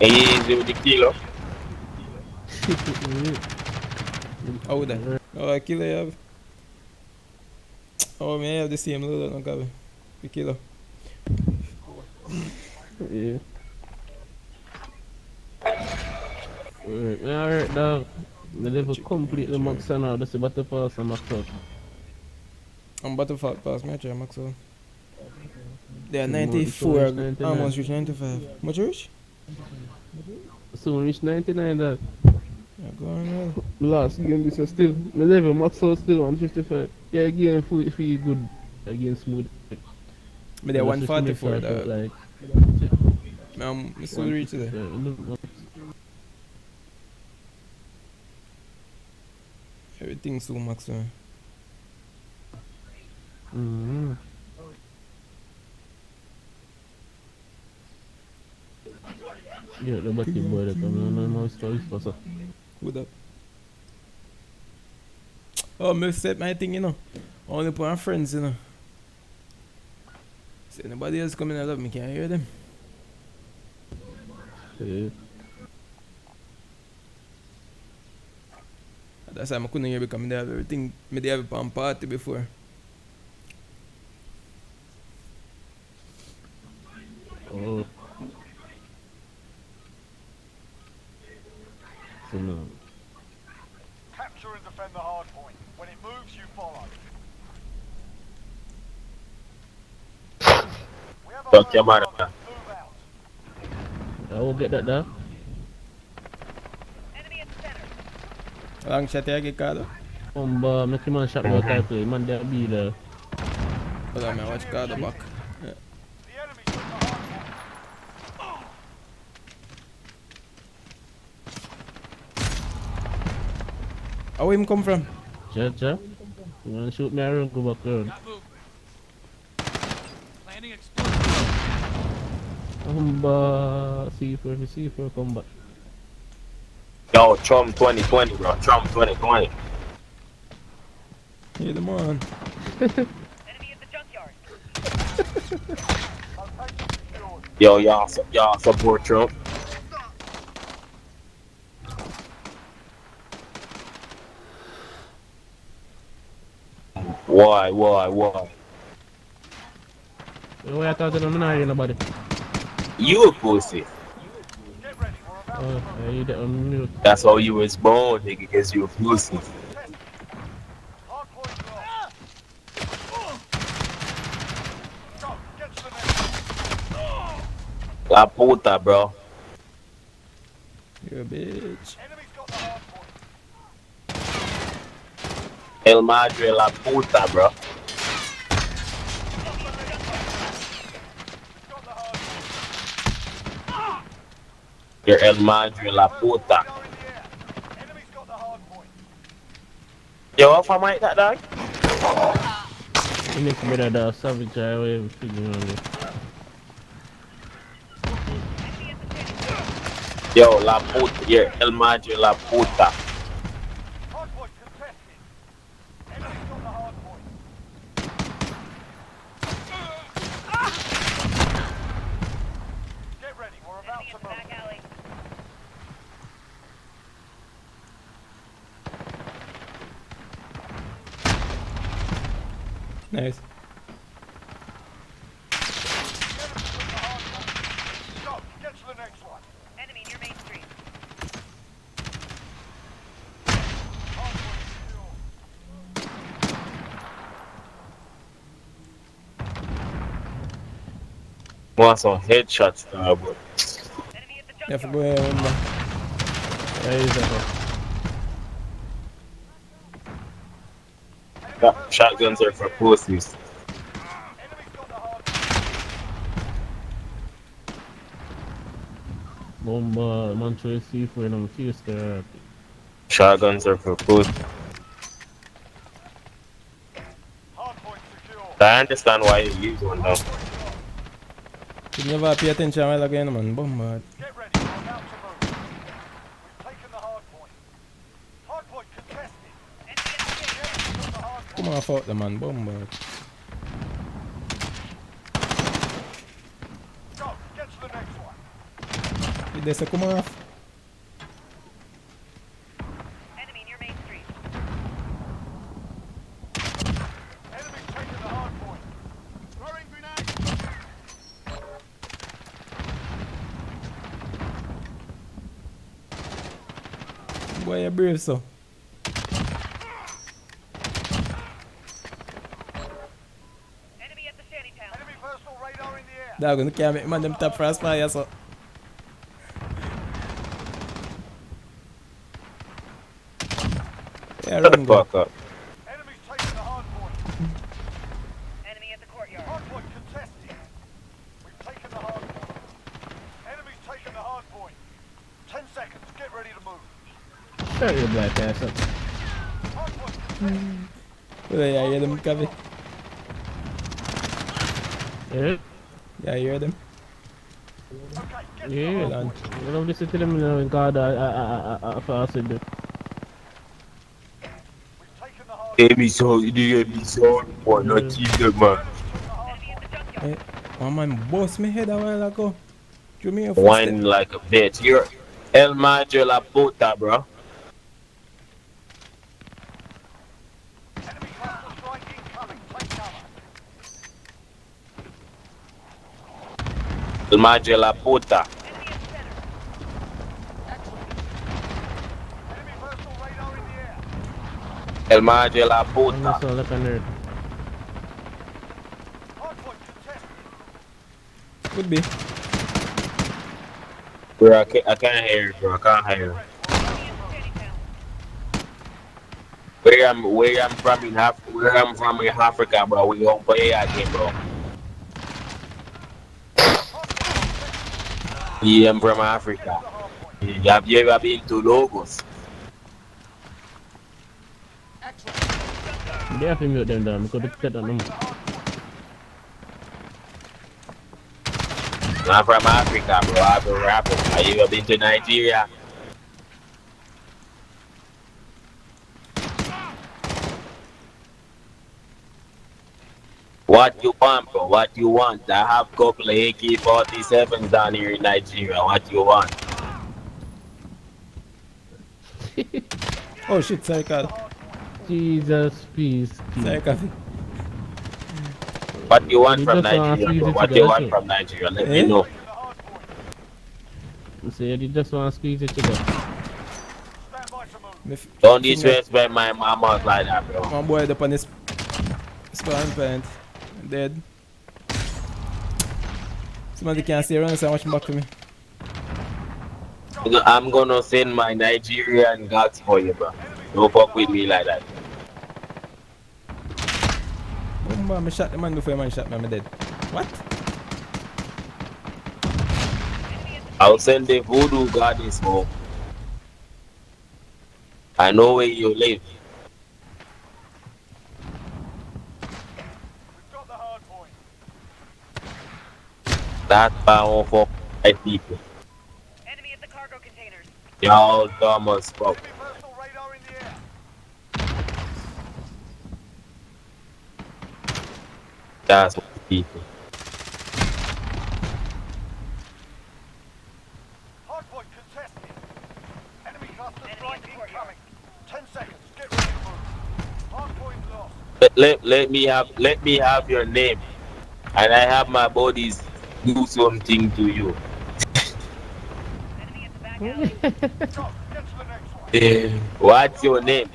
Easy with the kilo. Oh, there. Oh, I kill you have. Oh, me I have the same loadout, no Kavi. The killer. Yeah. Alright, alright now. The level completely max now. That's about to pass and max out. I'm about to fall past me, I try max out. They are More- 94, it's almost 99. almost reach 95. Much reach? Soon reach 99 that. Yeah, go on, well. Last game this is still. My level max out still 155. Yeah, game feel good. Again smooth. Me there Just to make 144, sure I feel dog. like. Me still reach there. Yeah, look, Everything's so max, man. mm-hmm. Yeah, the body boy that come on my stories for so. Who that? Oh, me set my thing, you know. Only put my friends, you know. So anybody else coming out of me can't hear them. Yeah. That's why I couldn't hear because I have everything. I have it on party before. Oh. So no. Capture and defend the hard point. When it moves, you follow. We have a Talk hard your man. target. Move out. I will get that now. Enemy at the center. Long shot I get called. Bomba, make him a shot no type play. Man, there be there. Hold on, man. Watch call the back. The enemy took the hard point. How him come from? Cha. You wanna shoot me around, go back around. Bomba, C4, come back. Yo, Trump 2020, bro. Trump 2020. Hey, the man. Enemy at the junkyard. Location secured. Yo, y'all support Trump. Why? Why I thought that I'm not hearing nobody? You a pussy. Get ready. We're about Oh, I hear that on mute. That's how you was born, nigga, because you a pussy. hard point low. Go. Get to the next. La puta, bro. You a bitch. Enemy's got the hard point. El Madre la puta, bro. We've got the hard point. You're El Madre la puta. Go in the air. Enemy's got the hard point. Yo, off I mic that dog? You make me that savage highway figure on it. Enemy Yo, La Puta, yeah, El Maggio La Puta. Hardpoint contested. Enemy's got the hardpoint. Get ready, we're about Enemy to in the move. back alley. Nice. Go, get to the next one. Enemy near Main Street. Hardpoint secure. Want some headshots, bro. Enemy at the You have to junkyard. go here, remember. There is that. Yeah, shotguns are for pussies. Enemy's got the hardpoint. Bomba, man, try to see if we're on the there. Shotguns are for pussies. Hardpoint secure. I understand why you use one though. You never pay attention while again, man. Bombard. Get ready, we're about to move. We've taken the hardpoint. Hardpoint contested. Enemy at the gate. Enemy's got the hardpoint. Come off out the man, bombard. Go, get to the next one. Did they say come off? Enemy near Main Street. Enemy's taken the hardpoint. Throwing grenade. Boy, you brave, so. Enemy at the shantytown. Enemy personal radar in the air. Dog, you can't make man them top frost fire, so. Yeah, Shut the run, go. fuck up. Enemy's taken the hardpoint. Enemy at the courtyard. Hardpoint contested. We've taken the hardpoint. Enemy's taken the hardpoint. 10 seconds. Get ready to move. Shut your black ass up. Hardpoint contested. Well, yeah, you hear them, Kavi? Yeah? Yeah, you hear them? Okay, get to the Yeah. Hold on. You don't listen to them now in God, I fasted. We've taken the hardpoint. Give me so, you give me so, boy, not keep them, man. Enemy at the junkyard. Hey, one man boss me head a while ago. Do me a Whining like a bitch. You're El Maggio La Puta, bro. Enemy cluster strike incoming. Take cover. El Maggio La Puta. Enemy at the center. Enemy personal radar in the air. El Maggio La I'm Puta. not so like a nerd. Hardpoint contested. Could be. Bro, I can't hear you, bro. I can't hear you. Enemy at the shantytown. Where I'm from in Africa, bro. We don't play again, bro. Yeah, I'm from Africa. Have you ever been to Lagos? They have to mute them down because they set on them. I'm from Africa, bro. I'm a rapper. Have you ever been to Nigeria? What you want, bro? What you want? I have couple of AK-47s down here in Nigeria. What you want? Oh shit, sorry, Carl. Jesus, peace. Sorry, Kavi. What you want You from just wanna Nigeria, squeeze bro? it What you together, want too. from Nigeria? Let Eh? me know. You say you just want to squeeze it together. Stand by to move. Me f- Don't finger- disrespect my mama like that, bro. One boy up on this spawn point. Dead. Somebody can't see around so much back to me. I'm gonna send my Nigerian gods for you, bro. Don't fuck with me like that. Boom, I shot the man before the man shot me, I'm dead. What? I'll send the voodoo goddess home. I know where you live. We've got the hardpoint. That power for white people. Enemy at the cargo container. Y'all dumb as fuck. Enemy personal radar in the air. That's what the people. Hardpoint contested. Enemy cluster Enemy strike in the courtyard. incoming. 10 seconds. Get ready to move. Hardpoint lost. Let me have your name, and I have my bodies do something to you. Enemy at the back alley. Go. Get to the next one. What's your name?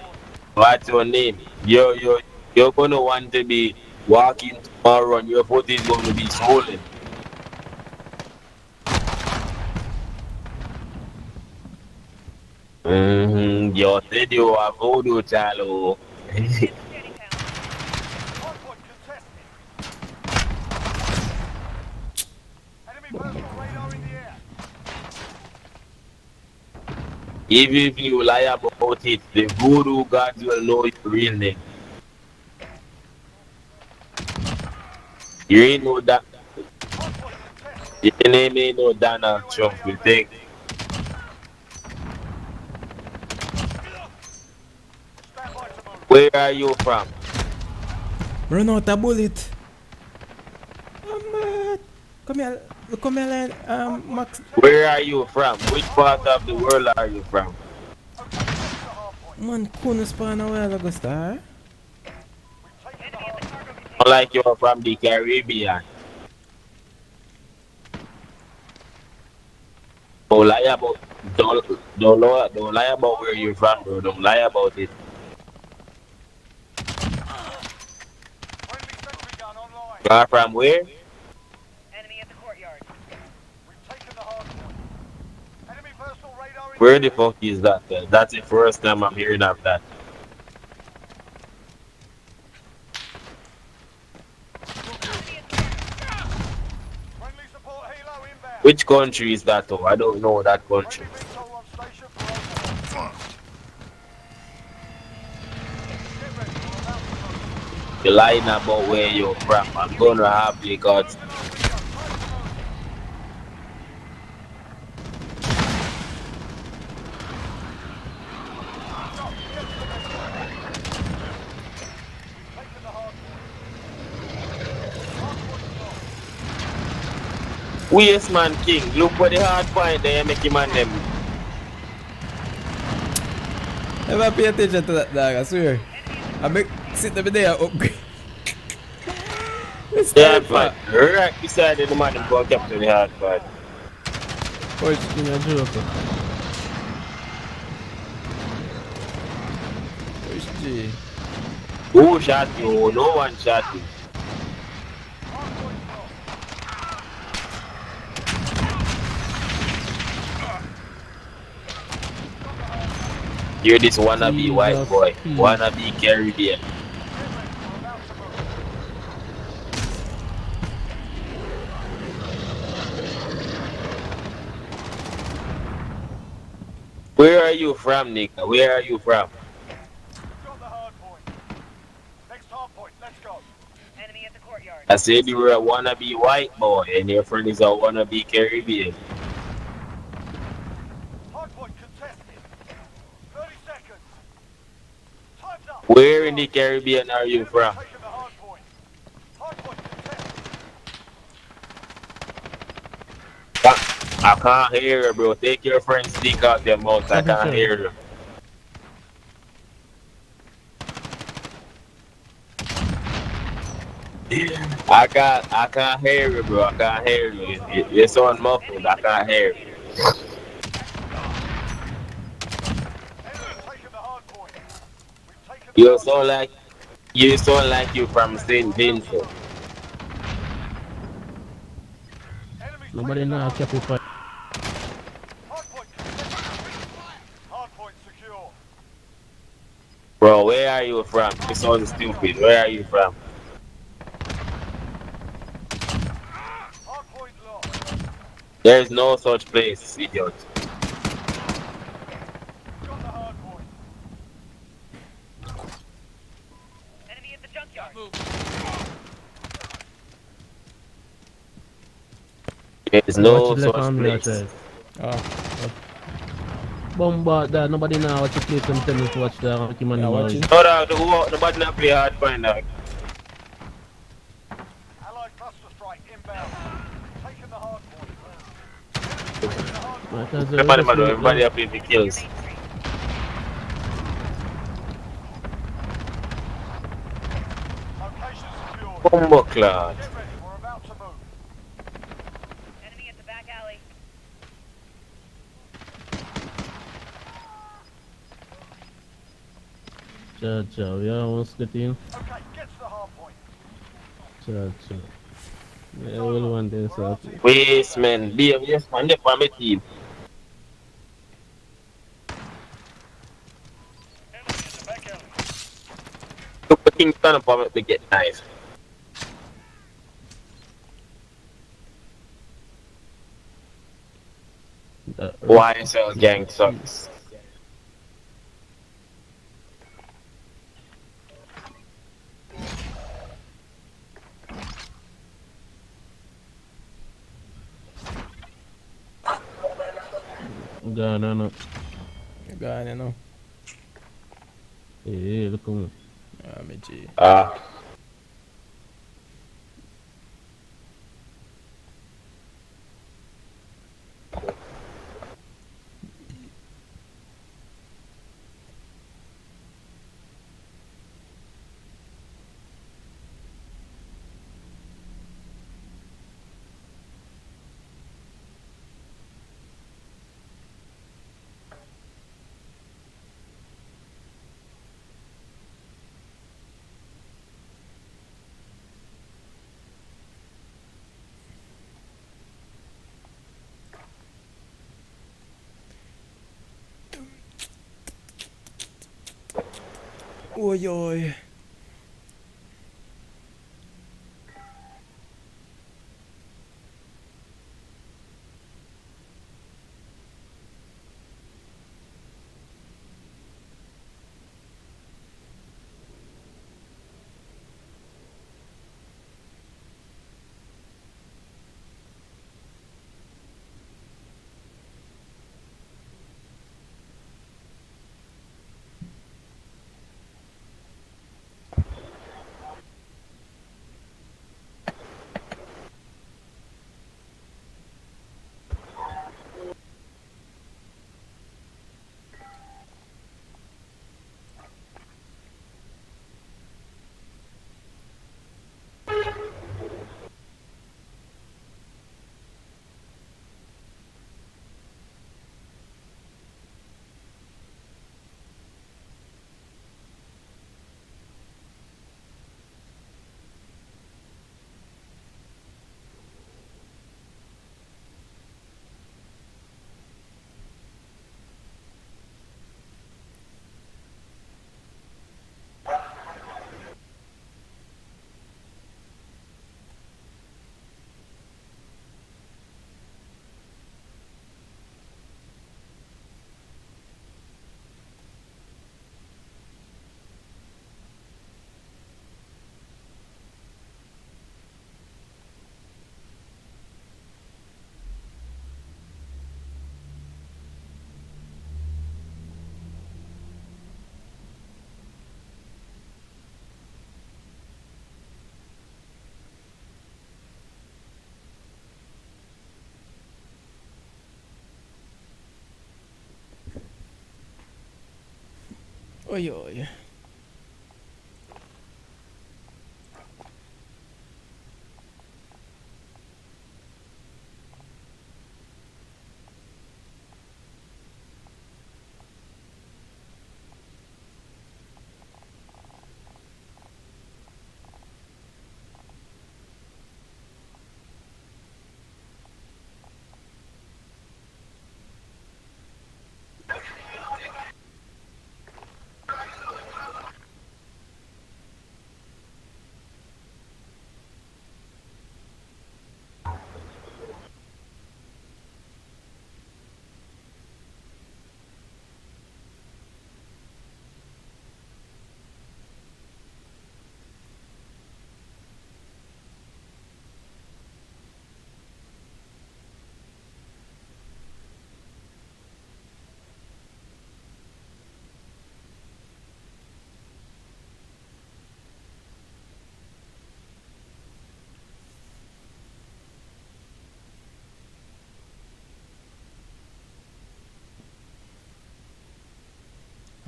What's your name? You're gonna want to be walking tomorrow, and your foot is gonna be swollen. Yo said you are voodoo chalo. Steady count. Hardpoint contested. Enemy personal radar in the air. Even if you lie about it, the voodoo gods will know your real name. You ain't know that. Hardpoint contested. Your name ain't no Donald Trump, you think? Stand by to move. Where are you from? Run out a bullet. Come here, Max. Where are you from? Which part of the world are you from? Man, couldn't spawn a while ago, star. Enemy at the cargo container. Not like you're from the Caribbean. Don't lie about don't lie about where you're from, bro. Don't lie about it. Friendly sentry gun online. You are from where? Enemy at the courtyard. We've taken the hardpoint. Enemy personal radar in Where the fuck is that? That's the first time I'm hearing of that. Friendly support helo inbound. Which country is that though? I don't know that country. Friendly missile on station for overhaul. Get ready, we're about to move. You're lying about where you're from. I'm gonna have you guts. Yes, man, King. Look for the hard point there, make him and them. Never pay attention to that dog, I swear. I make sit over there upgrade. It's Yeah, time but right beside the man, I'm going to capture the hard point. Coach, give me a joke. Push G. Who shot you? No one shot you. You're this wannabe white boy, wannabe Caribbean. Where are you from, nigga? Where are you from? Got the hard point. Next hard point, let's go. Enemy at the courtyard. I said you were a wannabe white boy, and your friend is a wannabe Caribbean. Hard point contested. 30 seconds. Time's up. Where in the Caribbean are you from? Taking the hard point. Hard point contested. I can't hear you, bro. Take your friend's stick out their mouth. I can't hear you. I can't hear you, bro. I can't hear you. You sound muffled. I can't hear you. Enemy taking the hard point. We've taken the You hard sound like you from St. Vincent. Enemy Nobody taking the know hard Cappy fight. Hard point contested. Hard point secure. Bro, where are you from? You sound stupid. Where are you from? Hard point lost. There's no such place, idiot. Got the hard point. Enemy at the junkyard. There's no Watch it left such on me place. outside. Oh. bombard that. Nobody now watch the place and tell me to watch the Rocky Man. Yeah, watching. No, dog, nobody not play hard point, dog. Allied cluster strike inbound. Taking the hard point. Everybody have played the kills. Main Street. Location secured. Bomber clad. Get ready. We're about to move. Enemy at the back alley. Cha, we almost get in. Okay, get to the hard point. Cha. Yeah, we'll want this out. Waste, man. Yes, man. They're for my team. Enemy at the back alley. Look for Kingston for me to get nice. YSL gang sucks. Gana na. Gone, you know. Hey, look at me. Me G. Oj, oj. Oj, oj.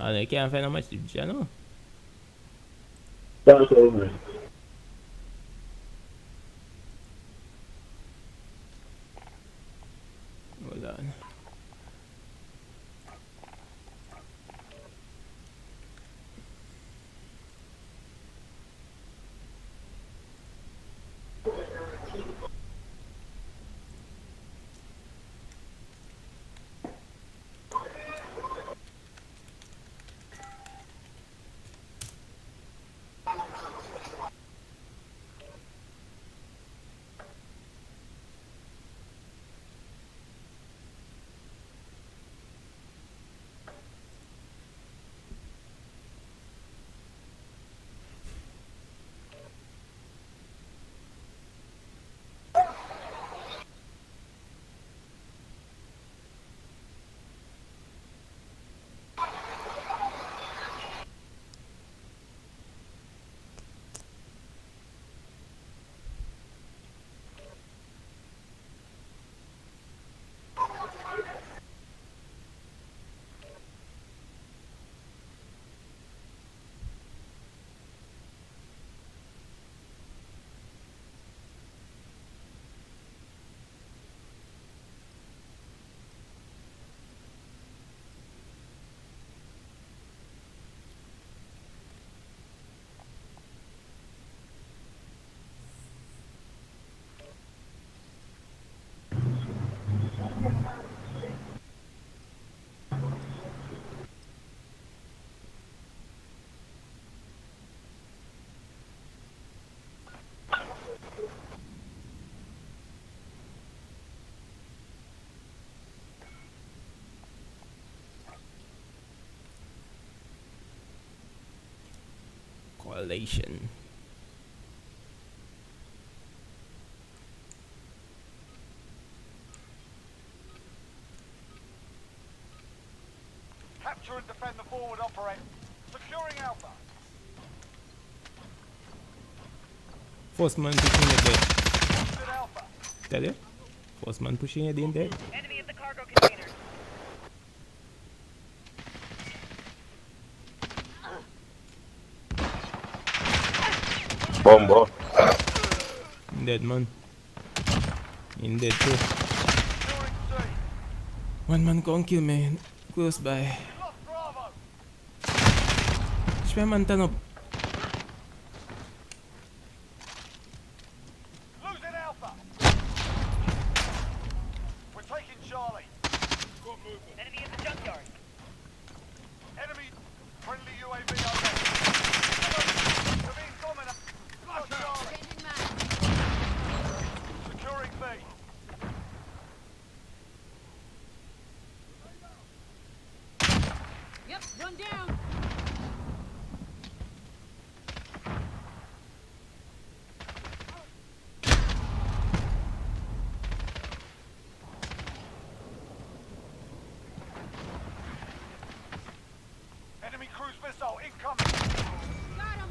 And I can't find how much did you know? That's over. Hold on. Coalition. Capture and defend the forward operator. Securing Alpha. First man pushing it dead. Captured Alpha. Tell you? First man pushing it in dead. Enemy at the cargo container. Bombo. Dead man. In dead too. Securing C. One man can't kill me. Close by. We lost Bravo. Shpe man turn up. Losing Alpha. We're taking Charlie. Good movement. Enemy at the junkyard. Enemy friendly UAV overhead. They're being dominant. Lost Charlie. Securing B. Yep, run down. Enemy cruise missile incoming. Got him.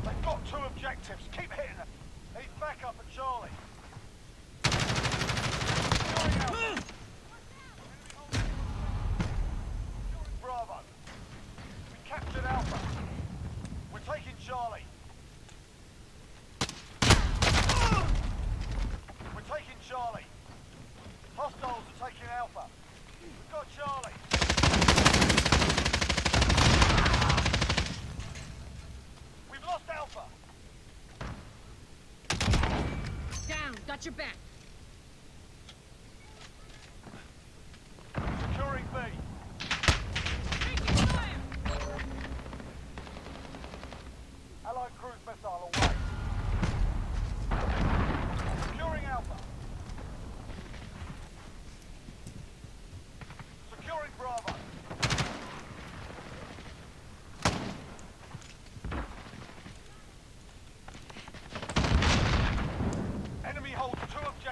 They've got two objectives. Keep hitting them. Need backup at Charlie. Securing Alpha. Bravo. We captured Alpha. We're taking Charlie. We're taking Charlie. Hostiles are taking Alpha. We've got Charlie. We've lost Alpha. Down. Got your back. Securing B. Taking fire. Allied cruise missile away. Securing Alpha. Securing Bravo. Enemy holds two objectives.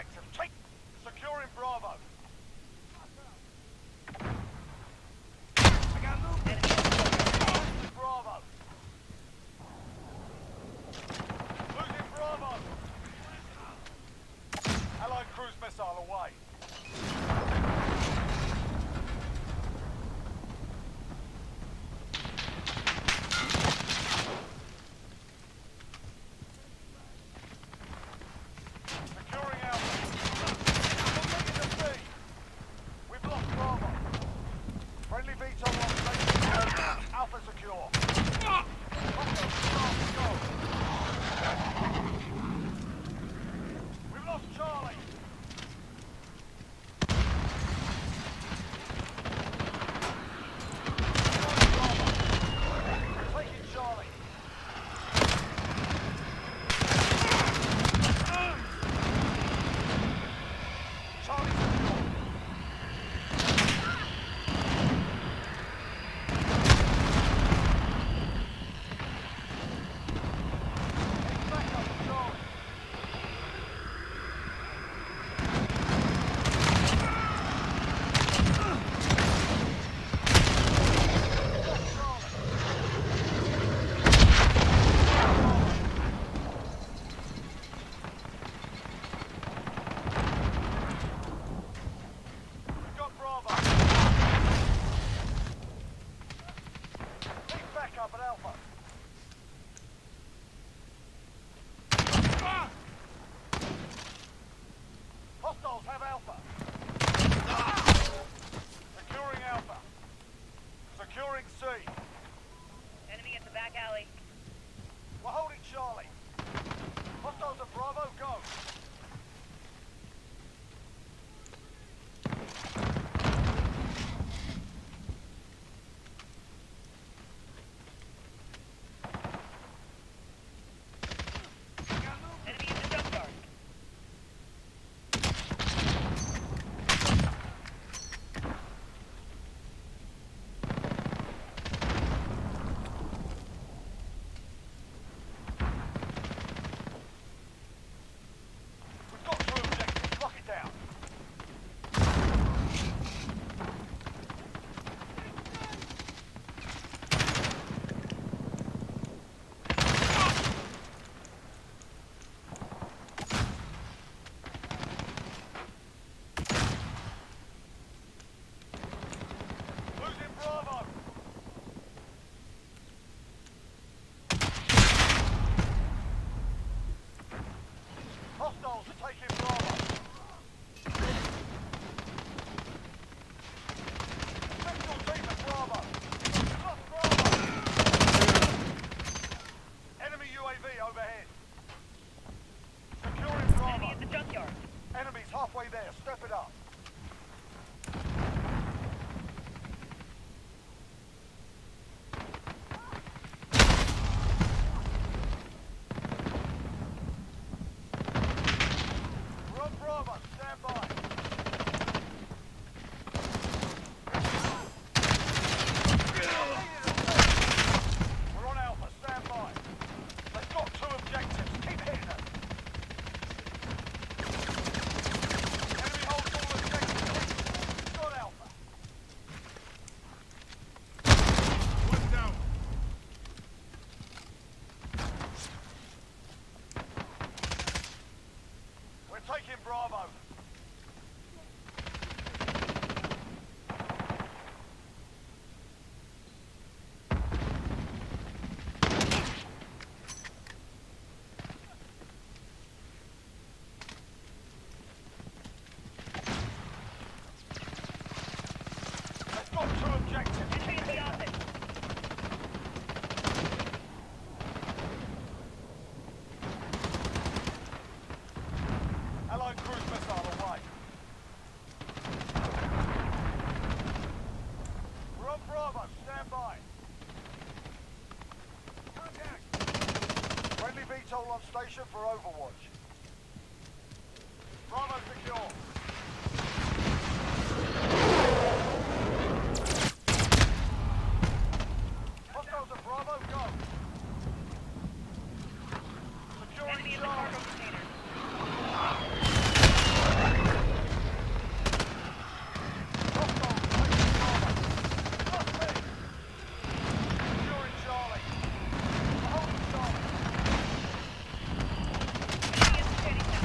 back alley. We're holding Charlie. Hostiles at Bravo, go. Enemy in the junkyard. We've got two objectives. Lock it down. Losing Bravo. Hostiles are taking Bravo. Special team at Bravo. Lost Bravo. Enemy UAV overhead. Securing Enemy Bravo. in the junkyard. Enemies halfway there. Step it up. We're on Bravo. Stand by. We're on Alpha. Stand by. They've got two objectives. Keep hitting them. Enemy holds all objectives. Got Alpha. One down. We're taking Bravo. They've got two objectives. Entry in the office. Allied cruise missile away. We're on Bravo. Stand by. Friendly VTOL on station for Overwatch. Bravo secure. Hostiles at Bravo, go. Securing Enemy in the Charlie. cargo container. Hostiles taking Bravo. Trust me. Securing Charlie. We're holding Charlie. Enemy infiltrating them.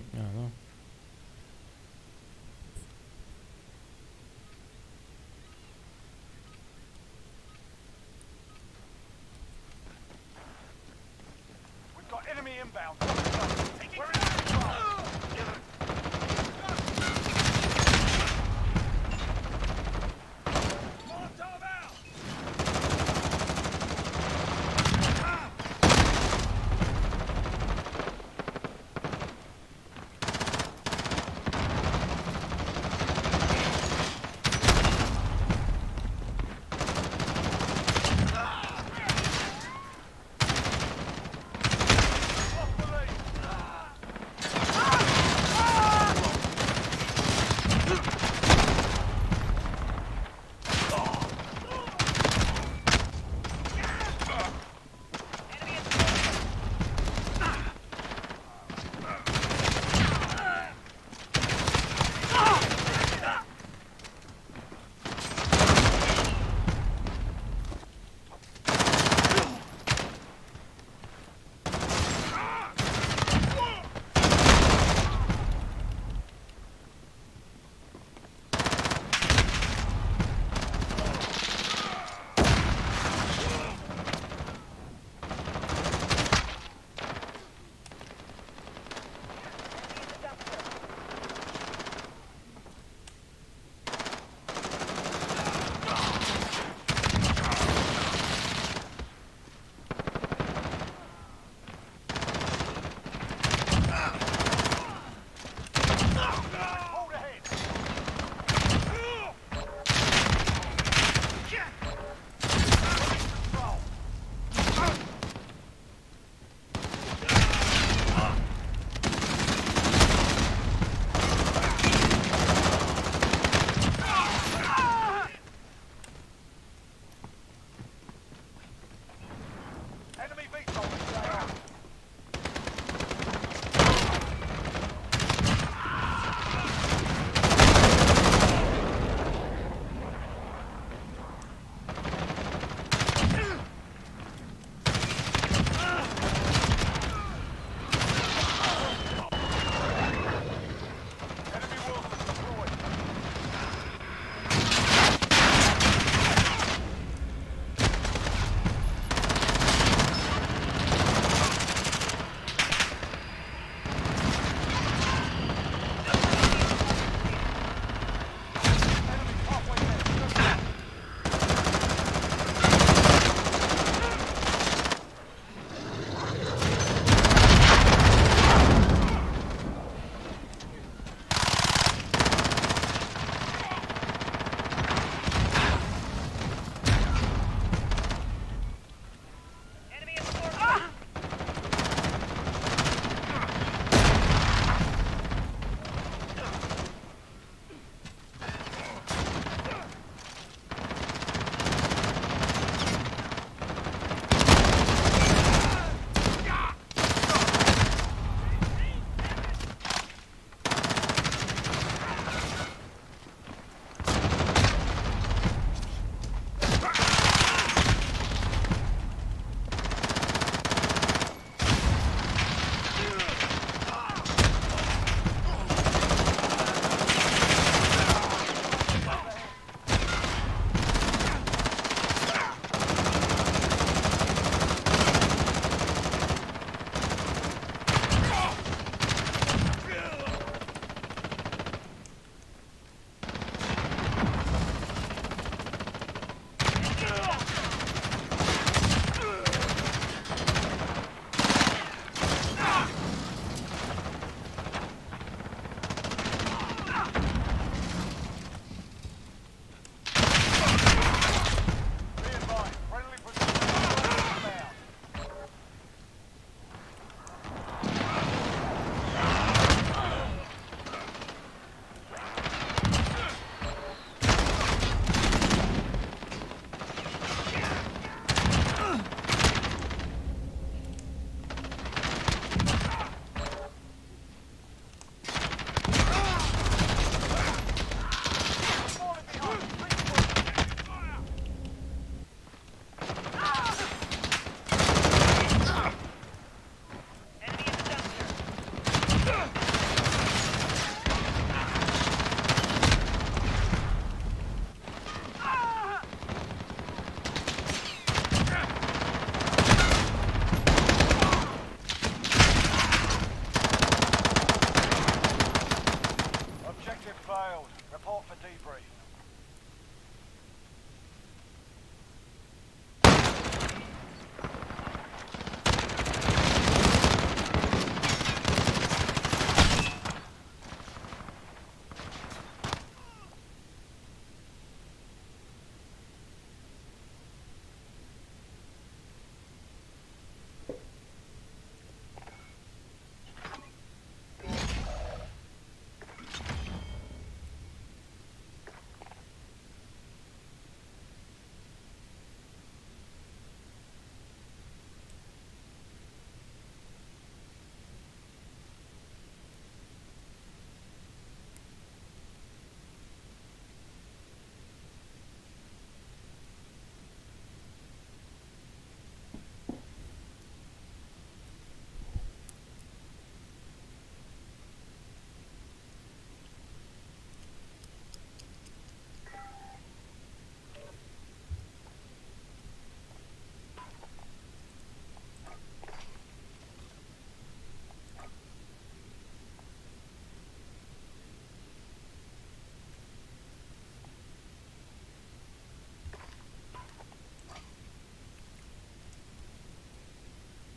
I don't know. We've got enemy inbound. We're in